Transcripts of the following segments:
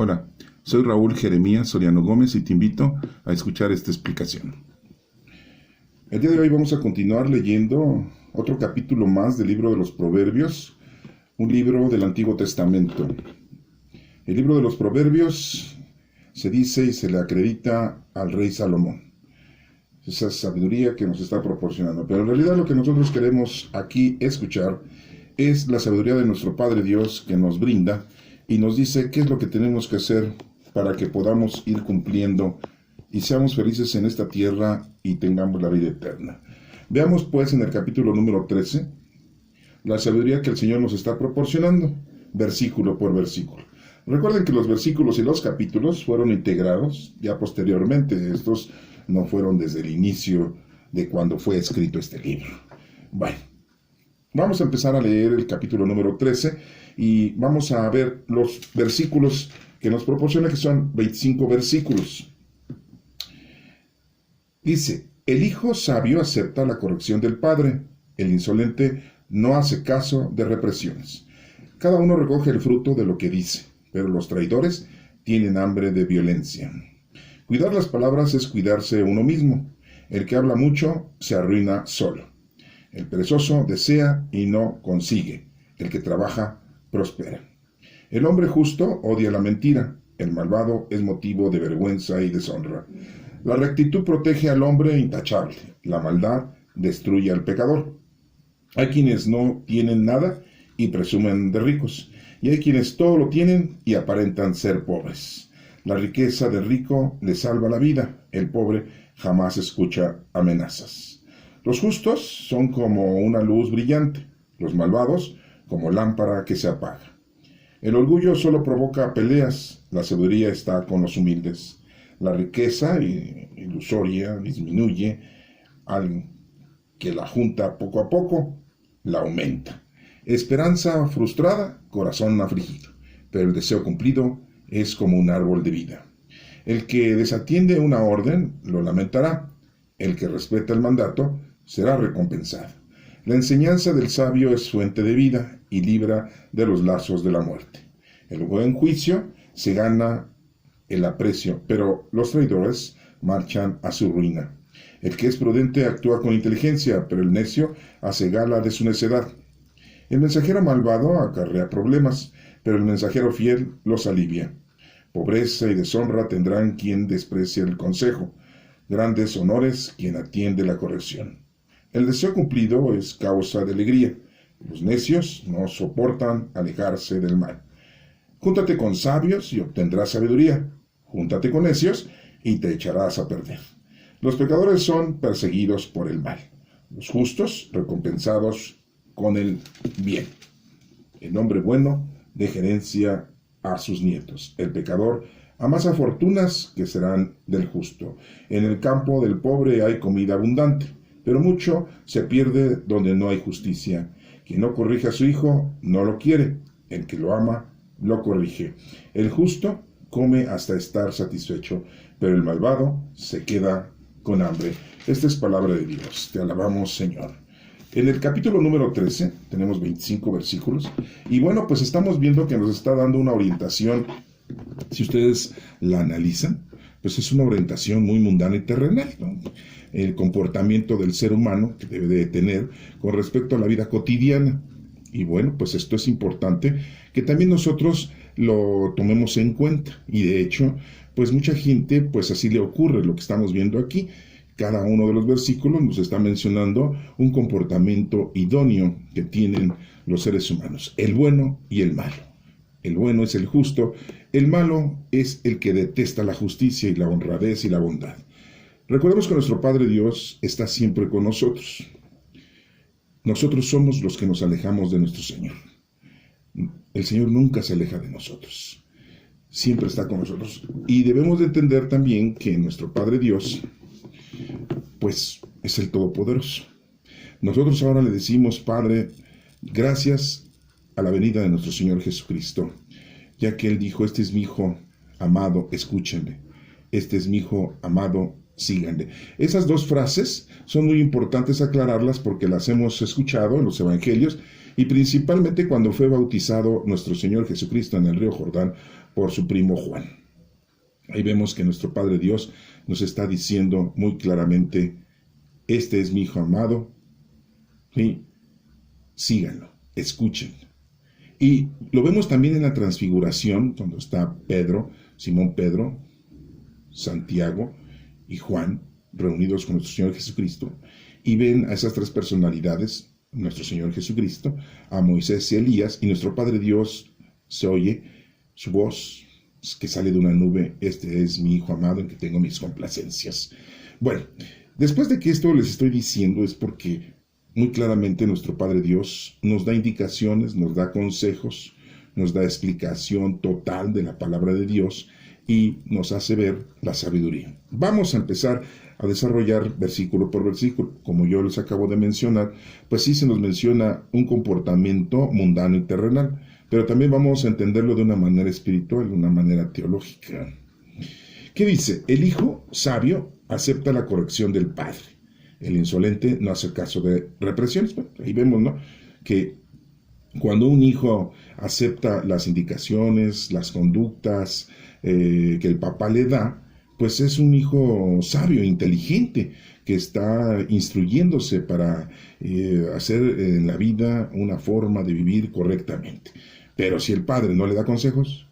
Hola, soy Raúl Jeremías Soriano Gómez y te invito a escuchar esta explicación. El día de hoy vamos a continuar leyendo otro capítulo más del libro de los Proverbios, un libro del Antiguo Testamento. El libro de los Proverbios se dice y se le acredita al rey Salomón. Esa sabiduría que nos está proporcionando. Pero en realidad lo que nosotros queremos aquí escuchar es la sabiduría de nuestro Padre Dios que nos brinda y nos dice qué es lo que tenemos que hacer para que podamos ir cumpliendo y seamos felices en esta tierra y tengamos la vida eterna. Veamos pues en el capítulo número 13 la sabiduría que el Señor nos está proporcionando, versículo por versículo. Recuerden que los versículos y los capítulos fueron integrados ya posteriormente. Estos no fueron desde el inicio de cuando fue escrito este libro. Bueno, vamos a empezar a leer el capítulo número 13 y vamos a ver los versículos que nos proporciona, que son 25 versículos. Dice: el hijo sabio acepta la corrección del padre, el insolente no hace caso de represiones. Cada uno recoge el fruto de lo que dice, pero los traidores tienen hambre de violencia. Cuidar las palabras es cuidarse uno mismo. El que habla mucho se arruina solo. El perezoso desea y no consigue. El que trabaja prospera. El hombre justo odia la mentira. El malvado es motivo de vergüenza y deshonra. La rectitud protege al hombre intachable. La maldad destruye al pecador. Hay quienes no tienen nada y presumen de ricos, y hay quienes todo lo tienen y aparentan ser pobres. La riqueza del rico le salva la vida, el pobre jamás escucha amenazas. Los justos son como una luz brillante, los malvados como lámpara que se apaga. El orgullo solo provoca peleas, la sabiduría está con los humildes. La riqueza ilusoria disminuye, al que la junta poco a poco la aumenta. Esperanza frustrada, corazón afligido, pero el deseo cumplido es como un árbol de vida. El que desatiende una orden lo lamentará, el que respeta el mandato será recompensado. La enseñanza del sabio es fuente de vida y libra de los lazos de la muerte. El buen juicio se gana el aprecio, pero los traidores marchan a su ruina. El que es prudente actúa con inteligencia, pero el necio hace gala de su necedad. El mensajero malvado acarrea problemas, pero el mensajero fiel los alivia. Pobreza y deshonra tendrán quien desprecia el consejo, grandes honores quien atiende la corrección. El deseo cumplido es causa de alegría. Los necios no soportan alejarse del mal. Júntate con sabios y obtendrás sabiduría. Júntate con necios y te echarás a perder. Los pecadores son perseguidos por el mal, los justos recompensados con el bien. El hombre bueno deja herencia a sus nietos. El pecador amasa fortunas que serán del justo. En el campo del pobre hay comida abundante, pero mucho se pierde donde no hay justicia. Quien no corrige a su hijo no lo quiere. El que lo ama lo corrige. El justo come hasta estar satisfecho, pero el malvado se queda con hambre. Esta es palabra de Dios. Te alabamos, Señor. En el capítulo número 13 tenemos 25 versículos y bueno, pues estamos viendo que nos está dando una orientación. Si ustedes la analizan, pues es una orientación muy mundana y terrenal, ¿no? El comportamiento del ser humano que debe de tener con respecto a la vida cotidiana. Y bueno, pues esto es importante que también nosotros lo tomemos en cuenta. Y de hecho, pues mucha gente, pues así le ocurre lo que estamos viendo aquí. Cada uno de los versículos nos está mencionando un comportamiento idóneo que tienen los seres humanos, el bueno y el malo. El bueno es el justo, el malo es el que detesta la justicia y la honradez y la bondad. Recordemos que nuestro Padre Dios está siempre con nosotros. Nosotros somos los que nos alejamos de nuestro Señor. El Señor nunca se aleja de nosotros. Siempre está con nosotros. Y debemos de entender también que nuestro Padre Dios, pues, es el Todopoderoso. Nosotros ahora le decimos: Padre, gracias a la venida de nuestro Señor Jesucristo, ya que Él dijo: este es mi Hijo amado, escúchenle. Este es mi Hijo amado, síganle. Esas dos frases son muy importantes aclararlas porque las hemos escuchado en los evangelios y principalmente cuando fue bautizado nuestro Señor Jesucristo en el río Jordán por su primo Juan. Ahí vemos que nuestro Padre Dios nos está diciendo muy claramente: este es mi Hijo amado, ¿sí? Síganlo, escúchenlo. Y lo vemos también en la transfiguración, cuando está Pedro, Simón Pedro, Santiago y Juan reunidos con nuestro Señor Jesucristo, y ven a esas tres personalidades, nuestro Señor Jesucristo, a Moisés y Elías, y nuestro Padre Dios se oye su voz que sale de una nube: este es mi Hijo amado en que tengo mis complacencias. Bueno, después de que esto les estoy diciendo es porque muy claramente nuestro Padre Dios nos da indicaciones, nos da consejos, nos da explicación total de la palabra de Dios y nos hace ver la sabiduría. Vamos a empezar a desarrollar versículo por versículo. Como yo les acabo de mencionar, pues sí se nos menciona un comportamiento mundano y terrenal, pero también vamos a entenderlo de una manera espiritual, de una manera teológica. ¿Qué dice? El hijo sabio acepta la corrección del padre. El insolente no hace caso de represiones. Bueno, ahí vemos, ¿no?, que cuando un hijo acepta las indicaciones, las conductas que el papá le da, pues es un hijo sabio, inteligente, que está instruyéndose para hacer en la vida una forma de vivir correctamente. Pero si el padre no le da consejos,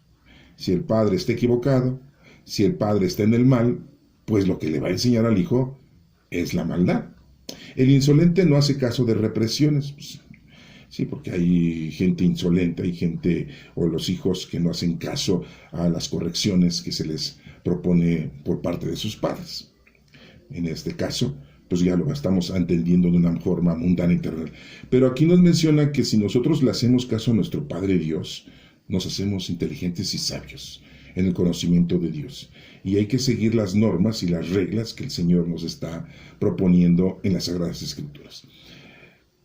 si el padre está equivocado, si el padre está en el mal, pues lo que le va a enseñar al hijo es la maldad. El insolente no hace caso de represiones. Pues, sí, porque hay gente insolente, hay gente o los hijos que no hacen caso a las correcciones que se les propone por parte de sus padres. En este caso, pues ya lo estamos entendiendo de una forma mundana y terrenal. Pero aquí nos menciona que si nosotros le hacemos caso a nuestro Padre Dios, nos hacemos inteligentes y sabios en el conocimiento de Dios. Y hay que seguir las normas y las reglas que el Señor nos está proponiendo en las Sagradas Escrituras.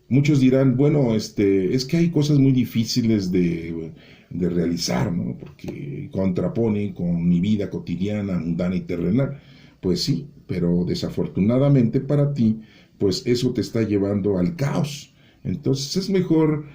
Muchos dirán, bueno, es que hay cosas muy difíciles de realizar, ¿no?, porque contraponen con mi vida cotidiana, mundana y terrenal. Pues sí, pero desafortunadamente para ti, pues eso te está llevando al caos. Entonces es mejor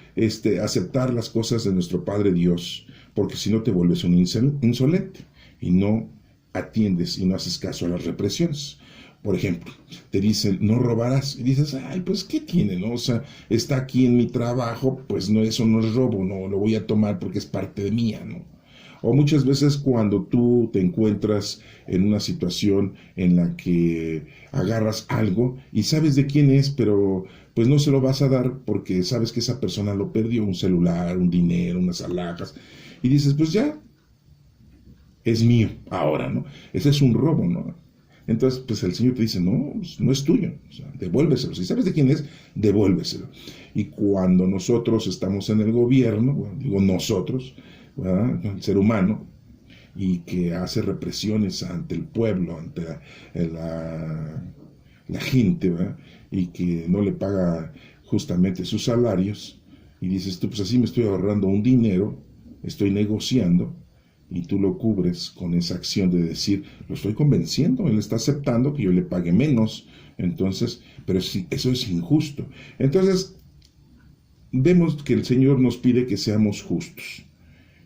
aceptar las cosas de nuestro Padre Dios, porque si no te vuelves un insolente y no atiendes y no haces caso a las represiones. Por ejemplo, te dicen, no robarás, y dices, ay, pues, ¿qué tiene, no? O sea, está aquí en mi trabajo, pues no, eso no es robo, no, lo voy a tomar porque es parte de mía, ¿no? O muchas veces cuando tú te encuentras en una situación en la que agarras algo y sabes de quién es, pero pues no se lo vas a dar porque sabes que esa persona lo perdió, un celular, un dinero, unas alhajas, y dices, pues ya, es mío ahora, ¿no? Ese es un robo, ¿no? Entonces, pues el Señor te dice, no, no es tuyo, o sea, devuélveselo. Si sabes de quién es, devuélveselo. Y cuando nosotros estamos en el gobierno, bueno, digo nosotros, ¿verdad?, el ser humano, y que hace represiones ante el pueblo, ante la gente, ¿verdad?, y que no le paga justamente sus salarios, y dices tú, pues así me estoy ahorrando un dinero, estoy negociando, y tú lo cubres con esa acción de decir, lo estoy convenciendo, él está aceptando que yo le pague menos, entonces, pero sí, eso es injusto. Entonces, vemos que el Señor nos pide que seamos justos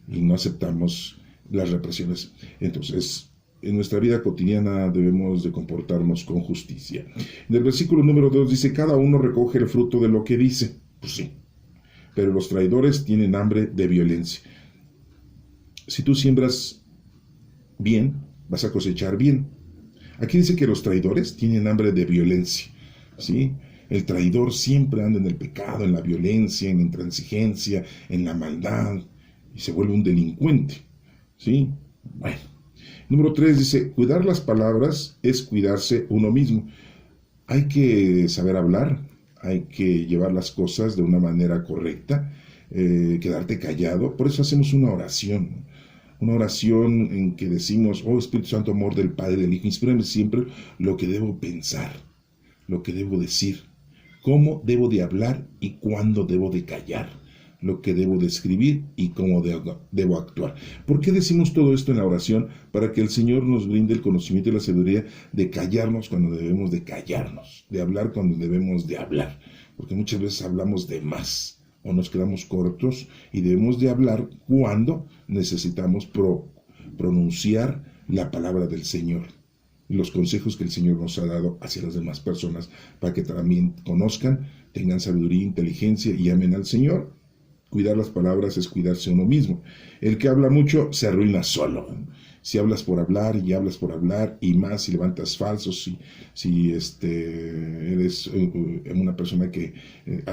y no aceptamos las represiones. Entonces, en nuestra vida cotidiana debemos de comportarnos con justicia. En el versículo número 2 dice, cada uno recoge el fruto de lo que dice. Pues sí, pero los traidores tienen hambre de violencia. Si tú siembras bien, vas a cosechar bien. Aquí dice que los traidores tienen hambre de violencia, ¿sí? El traidor siempre anda en el pecado, en la violencia, en la intransigencia, en la maldad, y se vuelve un delincuente, ¿sí? Bueno. Número 3 dice, cuidar las palabras es cuidarse uno mismo. Hay que saber hablar, hay que llevar las cosas de una manera correcta, quedarte callado. Por eso hacemos una oración en que decimos, oh Espíritu Santo, amor del Padre y del Hijo, inspírame siempre lo que debo pensar, lo que debo decir, cómo debo de hablar y cuándo debo de callar. lo que debo de escribir y cómo debo actuar. ¿Por qué decimos todo esto en la oración? Para que el Señor nos brinde el conocimiento y la sabiduría de callarnos cuando debemos de callarnos, de hablar cuando debemos de hablar, porque muchas veces hablamos de más o nos quedamos cortos y debemos de hablar cuando necesitamos pronunciar la palabra del Señor, los consejos que el Señor nos ha dado hacia las demás personas, para que también conozcan, tengan sabiduría, inteligencia y amen al Señor. Cuidar las palabras es cuidarse a uno mismo. El que habla mucho se arruina solo. Si hablas por hablar y hablas por hablar, y más si levantas falsos, si eres una persona que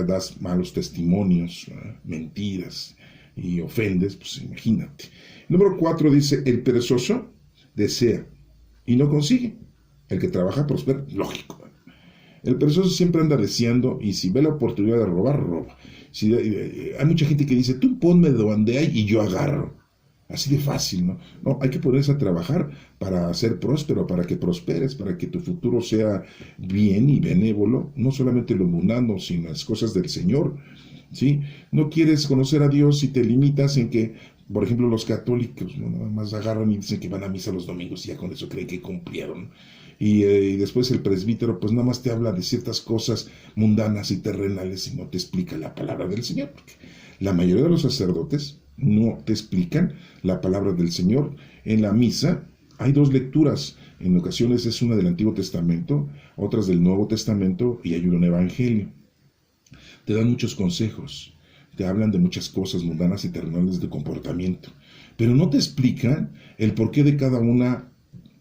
das malos testimonios, mentiras y ofendes, pues imagínate. Número 4 dice, el perezoso desea y no consigue. El que trabaja prospera, lógico. El perezoso siempre anda deseando y si ve la oportunidad de robar, roba. Hay mucha gente que dice, tú ponme de donde hay y yo agarro. Así de fácil, ¿no? No, hay que ponerse a trabajar para ser próspero, para que prosperes, para que tu futuro sea bien y benévolo, no solamente lo mundano, sino las cosas del Señor, ¿sí? No quieres conocer a Dios y te limitas en que, por ejemplo, los católicos, ¿no? Nada más agarran y dicen que van a misa los domingos y ya con eso creen que cumplieron. Y después el presbítero pues nada más te habla de ciertas cosas mundanas y terrenales y no te explica la palabra del Señor, porque la mayoría de los sacerdotes no te explican la palabra del Señor. En la misa hay dos lecturas, en ocasiones es una del Antiguo Testamento, otras del Nuevo Testamento y hay un Evangelio. Te dan muchos consejos, te hablan de muchas cosas mundanas y terrenales de comportamiento, pero no te explican el porqué de cada una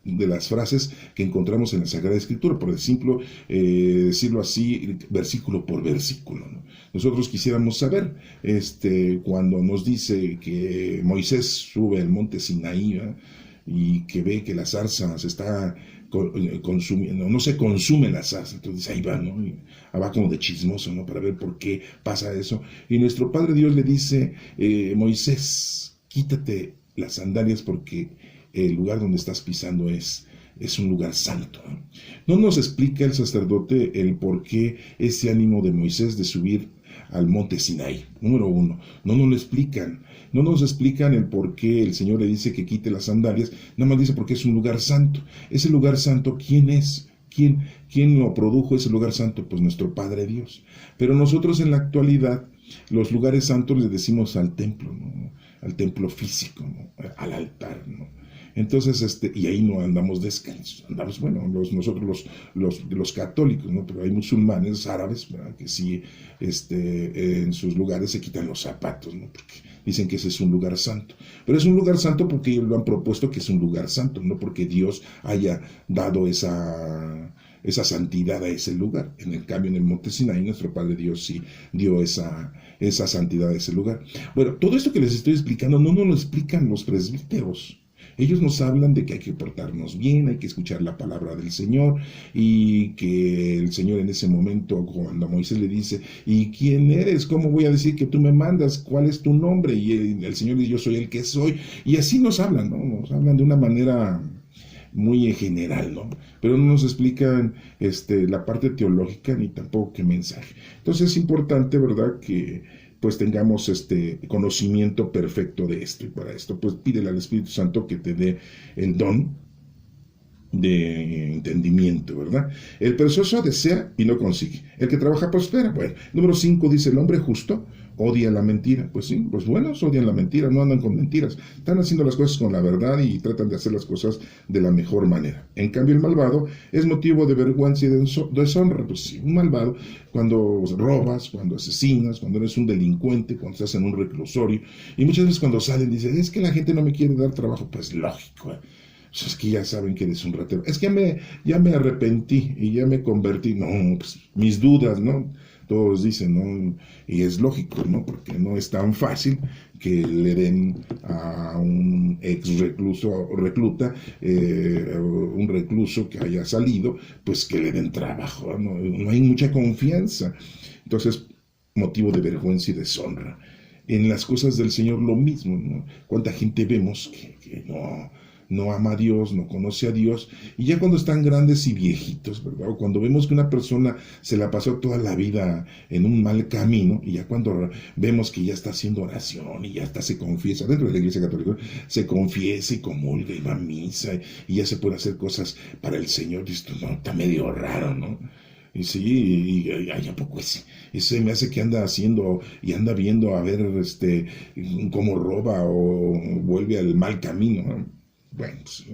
de las frases que encontramos en la Sagrada Escritura, por ejemplo, decirlo así, versículo por versículo, ¿no? Nosotros quisiéramos saber, cuando nos dice que Moisés sube al monte Sinaí, ¿verdad? Y que ve que la zarza se está consumiendo, no se consume la zarza, entonces ahí va, ¿no? Y va como de chismoso, ¿no? Para ver por qué pasa eso. Y nuestro Padre Dios le dice, Moisés, quítate las sandalias porque el lugar donde estás pisando es un lugar santo. No nos explica el sacerdote el por qué ese ánimo de Moisés de subir al monte Sinaí. Número 1, no nos lo explican. No nos explican el por qué el Señor le dice que quite las sandalias, nada más dice porque es un lugar santo. Ese lugar santo, ¿quién es? ¿Quién lo produjo ese lugar santo? Pues nuestro Padre Dios. Pero nosotros en la actualidad, los lugares santos le decimos al templo, ¿no? Al templo físico, ¿no? Al altar, ¿no? Entonces, y ahí no andamos descalzos, andamos, bueno, nosotros los católicos, ¿no? Pero hay musulmanes, árabes, ¿verdad? Que sí, en sus lugares se quitan los zapatos, ¿no? Porque dicen que ese es un lugar santo. Pero es un lugar santo porque ellos lo han propuesto que es un lugar santo, no porque Dios haya dado esa santidad a ese lugar. En el cambio, en el monte Sinaí, nuestro Padre Dios sí dio esa santidad a ese lugar. Bueno, todo esto que les estoy explicando no nos lo explican los presbíteros. Ellos nos hablan de que hay que portarnos bien, hay que escuchar la palabra del Señor, y que el Señor en ese momento, cuando a Moisés le dice, ¿y quién eres? ¿Cómo voy a decir que tú me mandas? ¿Cuál es tu nombre? Y el Señor dice, yo soy el que soy. Y así nos hablan, ¿no? Nos hablan de una manera muy general, ¿no? Pero no nos explican la parte teológica ni tampoco qué mensaje. Entonces es importante, ¿verdad?, que pues tengamos conocimiento perfecto de esto, y para esto pues pídele al Espíritu Santo que te dé el don de entendimiento, ¿verdad? El perezoso desea y no consigue. El que trabaja prospera. Bueno, número 5 dice, el hombre justo odia la mentira. Pues sí, los buenos odian la mentira, no andan con mentiras. Están haciendo las cosas con la verdad y tratan de hacer las cosas de la mejor manera. En cambio, el malvado es motivo de vergüenza y de deshonra. Pues sí, un malvado, cuando robas, cuando asesinas, cuando eres un delincuente, cuando estás en un reclusorio, y muchas veces cuando salen dicen, es que la gente no me quiere dar trabajo. Pues lógico, pues es que ya saben que eres un ratero. Es que ya me arrepentí y ya me convertí. No, pues mis dudas, ¿no? Todos dicen, ¿no? Y es lógico, ¿no? Porque no es tan fácil que le den a un ex recluta, un recluso que haya salido, pues que le den trabajo, ¿no? No hay mucha confianza. Entonces, motivo de vergüenza y deshonra. En las cosas del Señor lo mismo, ¿no? ¿Cuánta gente vemos que no no ama a Dios, no conoce a Dios, y ya cuando están grandes y viejitos, ¿verdad? O cuando vemos que una persona se la pasó toda la vida en un mal camino, y ya cuando vemos que ya está haciendo oración y ya hasta se confiesa, dentro de la Iglesia Católica, se confiesa y comulga y va a misa, y ya se puede hacer cosas para el Señor, y esto no, está medio raro, ¿no? Y sí, ay, ¿a poco ese me hace que anda haciendo y anda viendo a ver cómo roba o vuelve al mal camino, ¿no? Bueno, pues,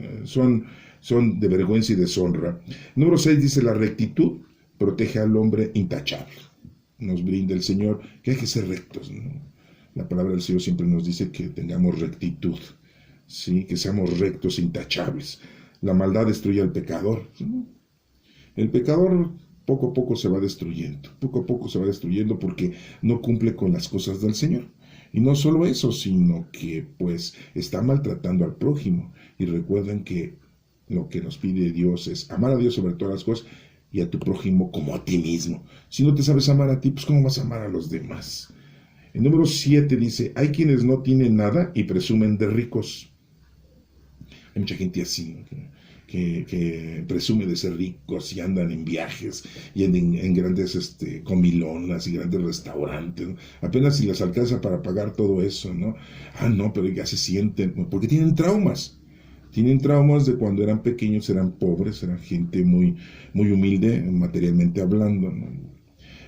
son de vergüenza y deshonra. Número 6 dice: la rectitud protege al hombre intachable. Nos brinda el Señor que hay que ser rectos, ¿no? La palabra del Señor siempre nos dice que tengamos rectitud, ¿sí? Que seamos rectos e intachables. La maldad destruye al pecador, ¿sí? El pecador poco a poco se va destruyendo, poco a poco se va destruyendo porque no cumple con las cosas del Señor. Y no solo eso, sino que pues está maltratando al prójimo. Y recuerden que lo que nos pide Dios es amar a Dios sobre todas las cosas y a tu prójimo como a ti mismo. Si no te sabes amar a ti, pues ¿cómo vas a amar a los demás? El número 7 dice: hay quienes no tienen nada y presumen de ricos. Hay mucha gente así, ¿no? que presume de ser ricos y andan en viajes y en grandes comilonas y grandes restaurantes, ¿no? Apenas si les alcanza para pagar todo eso, ¿no? No, pero ya se sienten, porque tienen traumas. Tienen traumas de cuando eran pequeños, eran pobres, eran gente muy, muy humilde, materialmente hablando, ¿no?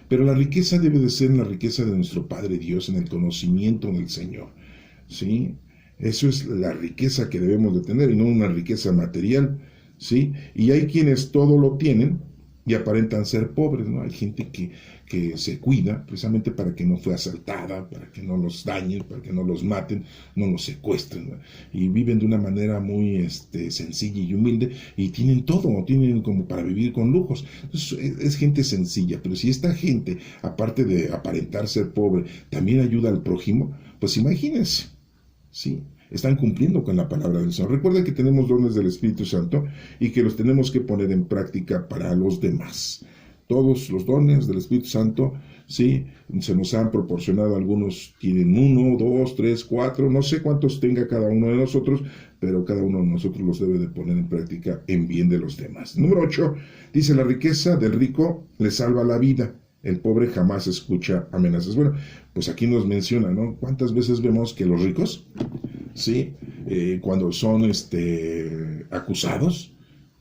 Pero la riqueza debe de ser la riqueza de nuestro Padre Dios, en el conocimiento del Señor, ¿sí? Eso es la riqueza que debemos de tener y no una riqueza material, ¿sí? Y hay quienes todo lo tienen y aparentan ser pobres, ¿no? Hay gente que se cuida precisamente para que no fue asaltada, para que no los dañen, para que no los maten, no los secuestren, ¿no? Y viven de una manera muy sencilla y humilde y tienen todo, tienen como para vivir con lujos. Entonces, es gente sencilla, pero si esta gente, aparte de aparentar ser pobre, también ayuda al prójimo, pues imagínense. Sí, están cumpliendo con la palabra del Señor. Recuerden que tenemos dones del Espíritu Santo y que los tenemos que poner en práctica para los demás. Todos los dones del Espíritu Santo, sí, se nos han proporcionado. Algunos tienen 1, 2, 3, 4, no sé cuántos tenga cada uno de nosotros, pero cada uno de nosotros los debe de poner en práctica en bien de los demás. Número 8, dice: la riqueza del rico le salva la vida. El pobre jamás escucha amenazas. Bueno, pues aquí nos menciona, ¿no? ¿Cuántas veces vemos que los ricos, sí, cuando son acusados,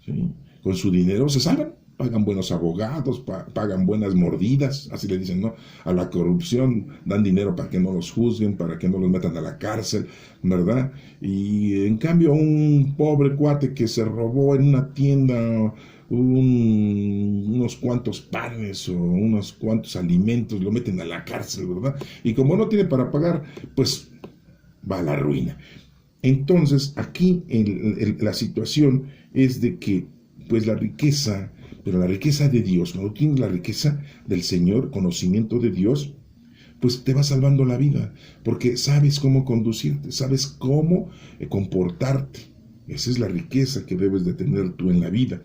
¿sí?, con su dinero se salvan? Pagan buenos abogados, pagan buenas mordidas, así le dicen, ¿no? A la corrupción, dan dinero para que no los juzguen, para que no los metan a la cárcel, ¿verdad? Y en cambio un pobre cuate que se robó en una tienda unos cuantos panes o unos cuantos alimentos, lo meten a la cárcel, ¿verdad? Y como no tiene para pagar, pues va a la ruina. Entonces, aquí la situación es de que, pues la riqueza, pero la riqueza de Dios, cuando tienes la riqueza del Señor, conocimiento de Dios, pues te va salvando la vida, porque sabes cómo conducirte, sabes cómo comportarte. Esa es la riqueza que debes de tener tú en la vida.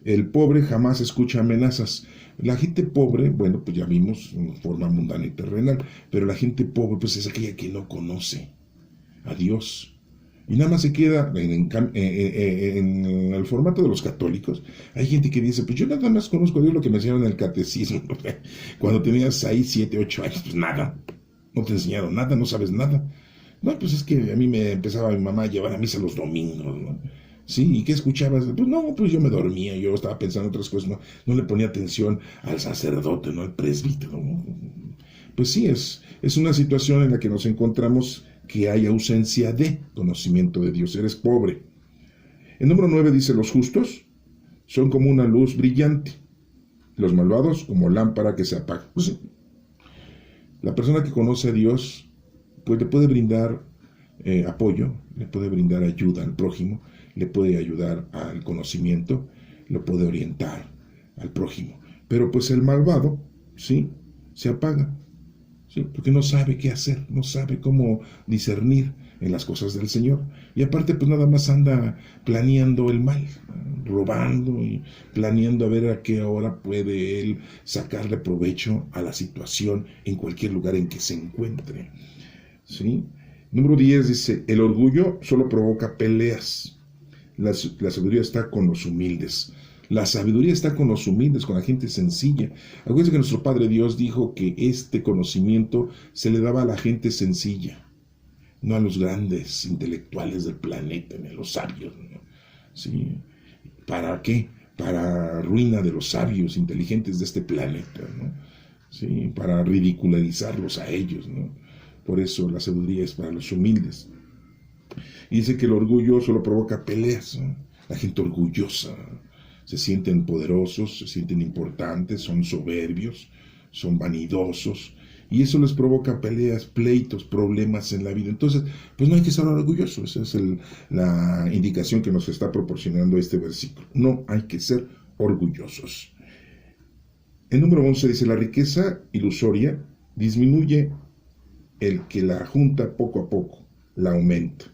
El pobre jamás escucha amenazas. La gente pobre, bueno, pues ya vimos en forma mundana y terrenal, pero la gente pobre pues es aquella que no conoce a Dios. Y nada más se queda en el formato de los católicos. Hay gente que dice: pues yo nada más conozco a Dios lo que me enseñaron en el catecismo. Cuando tenías 6, 7, 8 años, pues nada. No te enseñaron nada, no sabes nada. No, pues es que a mí me empezaba mi mamá a llevar a misa los domingos, ¿no? Sí, ¿y qué escuchabas? Pues no, pues yo me dormía, yo estaba pensando en otras cosas, no le ponía atención al sacerdote, no al presbítero, ¿no? Pues sí, es una situación en la que nos encontramos, que hay ausencia de conocimiento de Dios. Eres pobre. El número 9 dice: los justos son como una luz brillante, los malvados como lámpara que se apaga. Pues sí, la persona que conoce a Dios, pues le puede brindar apoyo, le puede brindar ayuda al prójimo, le puede ayudar al conocimiento, lo puede orientar al prójimo. Pero pues el malvado, sí, se apaga, sí, porque no sabe qué hacer, no sabe cómo discernir en las cosas del Señor. Y aparte pues nada más anda planeando el mal, robando y planeando a ver a qué hora puede él sacarle provecho a la situación en cualquier lugar en que se encuentre, ¿sí? Número 10 dice: el orgullo solo provoca peleas. la sabiduría está con los humildes. La sabiduría está con los humildes, con la gente sencilla. Acuérdense que nuestro Padre Dios dijo que este conocimiento se le daba a la gente sencilla, no a los grandes intelectuales del planeta, ni a los sabios, ¿no? ¿Sí? ¿Para qué? Para ruina de los sabios inteligentes de este planeta, ¿no? ¿Sí? Para ridicularizarlos a ellos, ¿no? Por eso la sabiduría es para los humildes. Y dice que el orgullo solo provoca peleas, ¿no? La gente orgullosa se sienten poderosos, se sienten importantes, son soberbios, son vanidosos, y eso les provoca peleas, pleitos, problemas en la vida. Entonces, pues no hay que ser orgulloso. Esa es la indicación que nos está proporcionando este versículo. No hay que ser orgullosos. El número 11 dice, la riqueza ilusoria disminuye el que la junta poco a poco, la aumenta.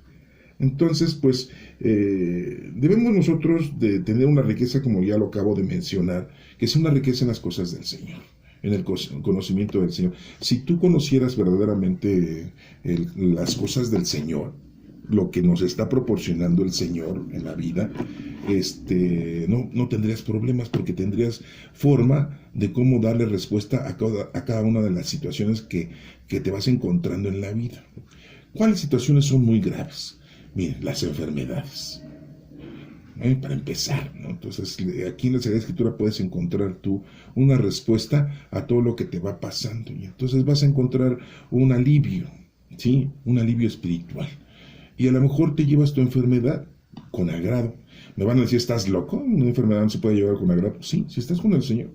Entonces, pues, debemos nosotros de tener una riqueza, como ya lo acabo de mencionar, que es una riqueza en las cosas del Señor, en el conocimiento del Señor. Si tú conocieras verdaderamente las cosas del Señor, lo que nos está proporcionando el Señor en la vida, no tendrías problemas, porque tendrías forma de cómo darle respuesta a cada una de las situaciones que te vas encontrando en la vida. ¿Cuáles situaciones son muy graves? Miren, las enfermedades. Para empezar, ¿no? Entonces, aquí en la Sagrada Escritura puedes encontrar tú una respuesta a todo lo que te va pasando. Y entonces vas a encontrar un alivio, ¿sí? Un alivio espiritual. Y a lo mejor te llevas tu enfermedad con agrado. Me van a decir, ¿estás loco? ¿Una enfermedad no se puede llevar con agrado? Sí, si estás con el Señor.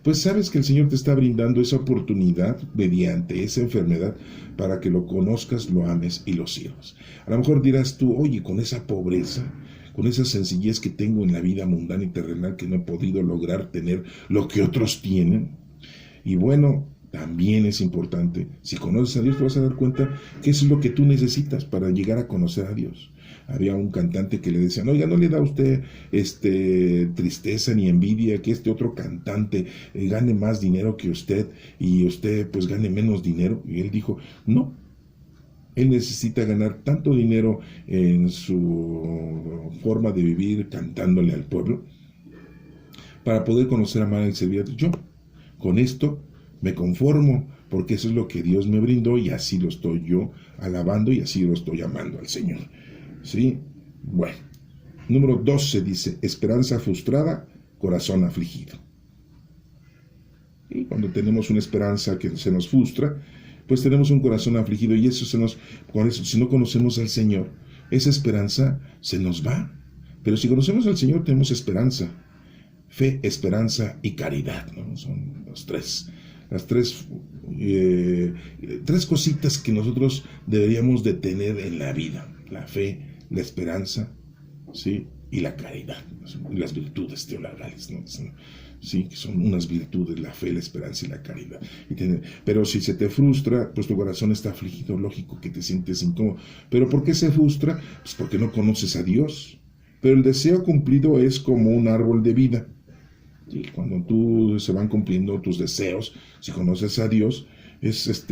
Pues sabes que el Señor te está brindando esa oportunidad mediante esa enfermedad para que lo conozcas, lo ames y lo sirvas. A lo mejor dirás tú, oye, con esa pobreza, con esa sencillez que tengo en la vida mundana y terrenal, que no he podido lograr tener lo que otros tienen. Y bueno, también es importante, si conoces a Dios te vas a dar cuenta que eso es lo que tú necesitas para llegar a conocer a Dios. Había un cantante que le decían, oiga, ¿no le da a usted tristeza ni envidia que este otro cantante gane más dinero que usted y usted pues gane menos dinero? Y él dijo, no, él necesita ganar tanto dinero en su forma de vivir cantándole al pueblo para poder conocer, amar y servir a Dios. Yo con esto me conformo, porque eso es lo que Dios me brindó y así lo estoy yo alabando y así lo estoy amando al Señor. ¿Sí? Bueno, número 12 dice, esperanza frustrada, corazón afligido. Y cuando tenemos una esperanza que se nos frustra, pues tenemos un corazón afligido y con eso, si no conocemos al Señor, esa esperanza se nos va. Pero si conocemos al Señor, tenemos esperanza. Fe, esperanza y caridad, ¿no? Son las tres cositas que nosotros deberíamos de tener en la vida: la fe, la esperanza, ¿sí? Y la caridad, las virtudes teologales, ¿no? Sí, que son unas virtudes, la fe, la esperanza y la caridad. Pero si se te frustra, pues tu corazón está afligido, lógico que te sientes incómodo. ¿Pero por qué se frustra? Pues porque no conoces a Dios. Pero el deseo cumplido es como un árbol de vida. ¿Sí? Cuando se van cumpliendo tus deseos, si conoces a Dios, es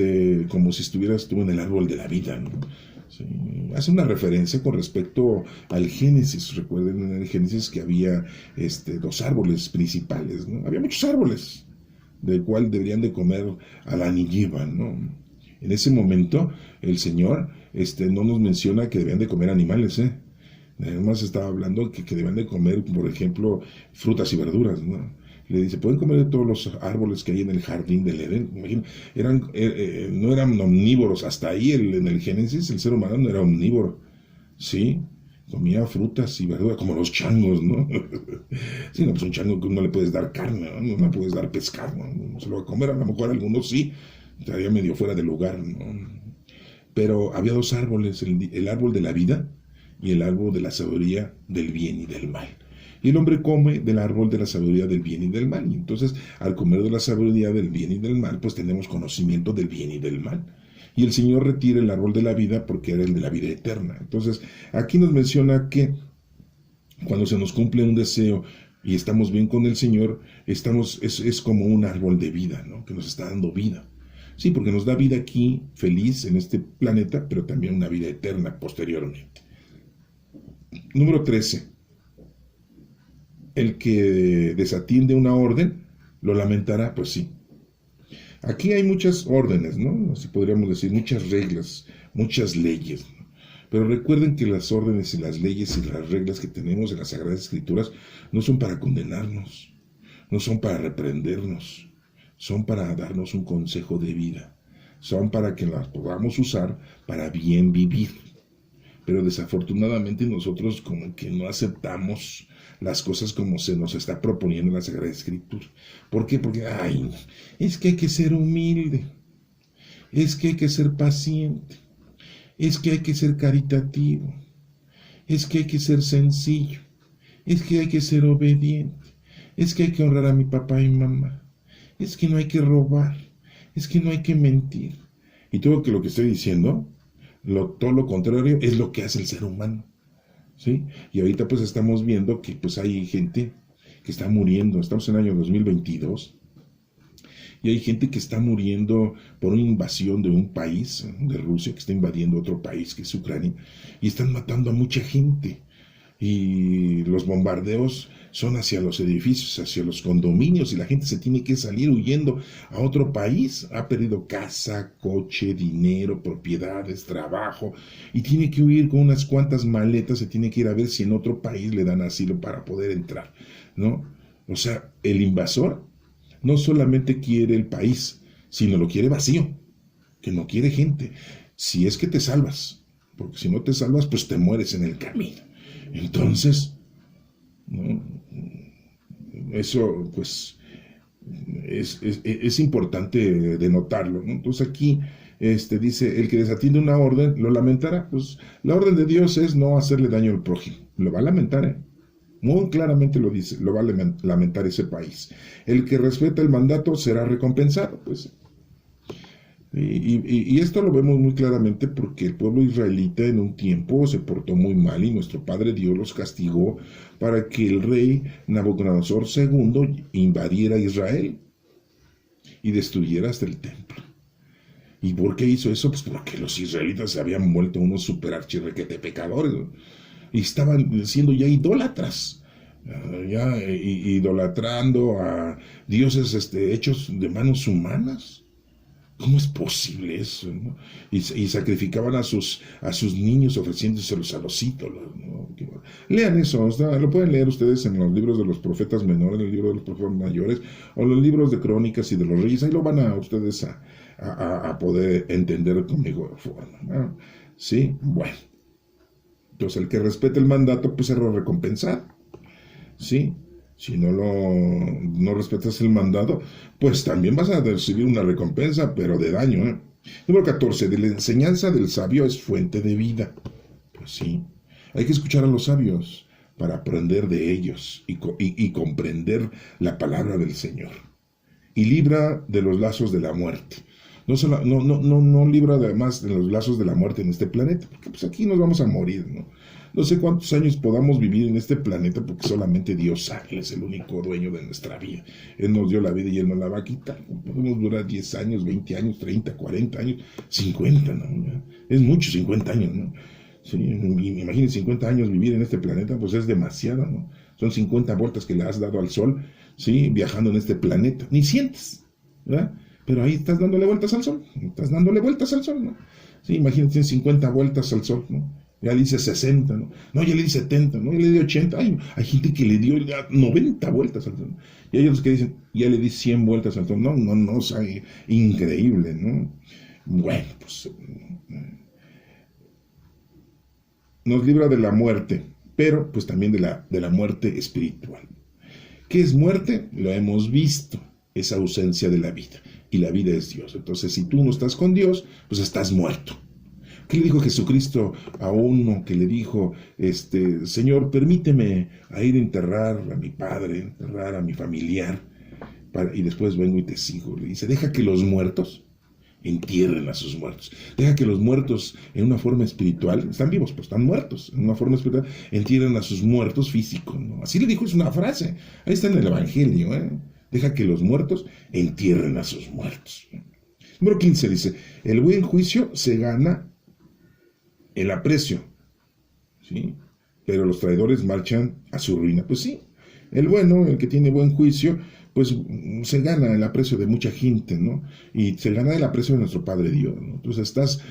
como si estuvieras tú en el árbol de la vida, ¿no? Sí. Hace una referencia con respecto al Génesis. Recuerden en el Génesis que había dos árboles principales, ¿no? Había muchos árboles, del cual deberían de comer Adán y Eva, ¿no? En ese momento, el Señor no nos menciona que debían de comer animales, Además estaba hablando que deben de comer, por ejemplo, frutas y verduras, ¿no? Le dice, pueden comer de todos los árboles que hay en el jardín del Edén. No eran omnívoros. Hasta ahí en el Génesis el ser humano no era omnívoro. Sí, comía frutas y verduras, como los changos, ¿no? Sí, no, pues un chango no le puedes dar carne, no le puedes dar pescado, no se lo va a comer. A lo mejor algunos sí, estaría medio fuera de lugar, ¿no? Pero había dos árboles, el árbol de la vida y el árbol de la sabiduría del bien y del mal. Y el hombre come del árbol de la sabiduría del bien y del mal. Y entonces, al comer de la sabiduría del bien y del mal, pues tenemos conocimiento del bien y del mal. Y el Señor retira el árbol de la vida porque era el de la vida eterna. Entonces, aquí nos menciona que cuando se nos cumple un deseo y estamos bien con el Señor, es como un árbol de vida, ¿no? Que nos está dando vida. Sí, porque nos da vida aquí, feliz en este planeta, pero también una vida eterna posteriormente. Número 13. El que desatiende una orden, lo lamentará, pues sí. Aquí hay muchas órdenes, ¿no? Así podríamos decir, muchas reglas, muchas leyes, ¿no? Pero recuerden que las órdenes y las leyes y las reglas que tenemos en las Sagradas Escrituras no son para condenarnos, no son para reprendernos, son para darnos un consejo de vida, son para que las podamos usar para bien vivir. Pero desafortunadamente nosotros como que no aceptamos las cosas como se nos está proponiendo en la Sagrada Escritura. ¿Por qué? Porque, es que hay que ser humilde, es que hay que ser paciente, es que hay que ser caritativo, es que hay que ser sencillo, es que hay que ser obediente, es que hay que honrar a mi papá y mamá, es que no hay que robar, es que no hay que mentir. Y todo lo que estoy diciendo, todo lo contrario es lo que hace el ser humano, ¿sí? Y ahorita pues estamos viendo que pues hay gente que está muriendo, estamos en el año 2022, y hay gente que está muriendo por una invasión de un país, de Rusia, que está invadiendo otro país, que es Ucrania, y están matando a mucha gente. Y los bombardeos son hacia los edificios, hacia los condominios, y la gente se tiene que salir huyendo a otro país. Ha perdido casa, coche, dinero, propiedades, trabajo, y tiene que huir con unas cuantas maletas, se tiene que ir a ver si en otro país le dan asilo para poder entrar, ¿no? O sea, el invasor no solamente quiere el país, sino lo quiere vacío, que no quiere gente. Si es que te salvas, porque si no te salvas, pues te mueres en el camino. Entonces, ¿no? Eso pues es importante denotarlo, ¿no? Entonces aquí dice, el que desatiende una orden lo lamentará. Pues la orden de Dios es no hacerle daño al prójimo. Lo va a lamentar, muy claramente lo dice, lo va a lamentar ese país. El que respeta el mandato será recompensado, pues. Y esto lo vemos muy claramente porque el pueblo israelita en un tiempo se portó muy mal y nuestro Padre Dios los castigó para que el rey Nabucodonosor II invadiera Israel y destruyera hasta el templo. ¿Y por qué hizo eso? Pues porque los israelitas se habían vuelto unos super archirrequete pecadores, ¿no? Y estaban siendo ya idólatras, ya idolatrando a dioses hechos de manos humanas. ¿Cómo es posible eso, no? Y sacrificaban a sus niños ofreciéndoselos a los ídolos, ¿no? Lean eso, lo pueden leer ustedes en los libros de los profetas menores, en el libro de los profetas mayores, o los libros de crónicas y de los reyes. Ahí lo van a ustedes a poder entender conmigo de forma, ¿no? Sí, bueno. Entonces el que respete el mandato, pues será recompensado, ¿sí? Si no respetas el mandato, pues también vas a recibir una recompensa, pero de daño, ¿eh? Número 14. De la enseñanza del sabio es fuente de vida. Pues sí, hay que escuchar a los sabios para aprender de ellos y comprender la palabra del Señor. Y libra de los lazos de la muerte. No libra además de los lazos de la muerte en este planeta, porque pues aquí nos vamos a morir, ¿no? No sé cuántos años podamos vivir en este planeta, porque solamente Dios sabe, Él es el único dueño de nuestra vida. Él nos dio la vida y Él nos la va a quitar. Podemos durar 10 años, 20 años, 30, 40 años, 50, ¿no? Es mucho 50 años, ¿no? Sí, imagínense 50 años vivir en este planeta, pues es demasiado, ¿no? Son 50 vueltas que le has dado al sol, ¿sí? Viajando en este planeta. Ni sientes, ¿verdad? Pero ahí estás dándole vueltas al sol, ¿no? Sí, imagínense 50 vueltas al sol, ¿no? Ya dice 60, ¿no? No, ya le di 70, ¿no? Ya le di 80. Hay gente que le dio ya 90 vueltas al sol. Y hay otros que dicen, ya le di 100 vueltas al sol. No, o sea, increíble, ¿no? Bueno, pues nos libra de la muerte, pero pues también de la muerte espiritual. ¿Qué es muerte? Lo hemos visto, es ausencia de la vida. Y la vida es Dios. Entonces, si tú no estás con Dios, pues estás muerto. ¿Qué le dijo Jesucristo a uno que le dijo, Señor, permíteme a ir a enterrar a mi padre, enterrar a mi familiar, y después vengo y te sigo? Le dice, deja que los muertos entierren a sus muertos. Deja que los muertos en una forma espiritual, están vivos, pero están muertos, en una forma espiritual, entierren a sus muertos físicos, ¿no? Así le dijo, es una frase, ahí está en el Evangelio, ¿eh? Deja que los muertos entierren a sus muertos. Número 15 dice, el buen juicio se gana el aprecio, ¿sí? pero los traidores marchan a su ruina. Pues sí, el bueno, el que tiene buen juicio, pues se gana el aprecio de mucha gente, ¿no? Y se gana el aprecio de nuestro Padre Dios, ¿no? Entonces estás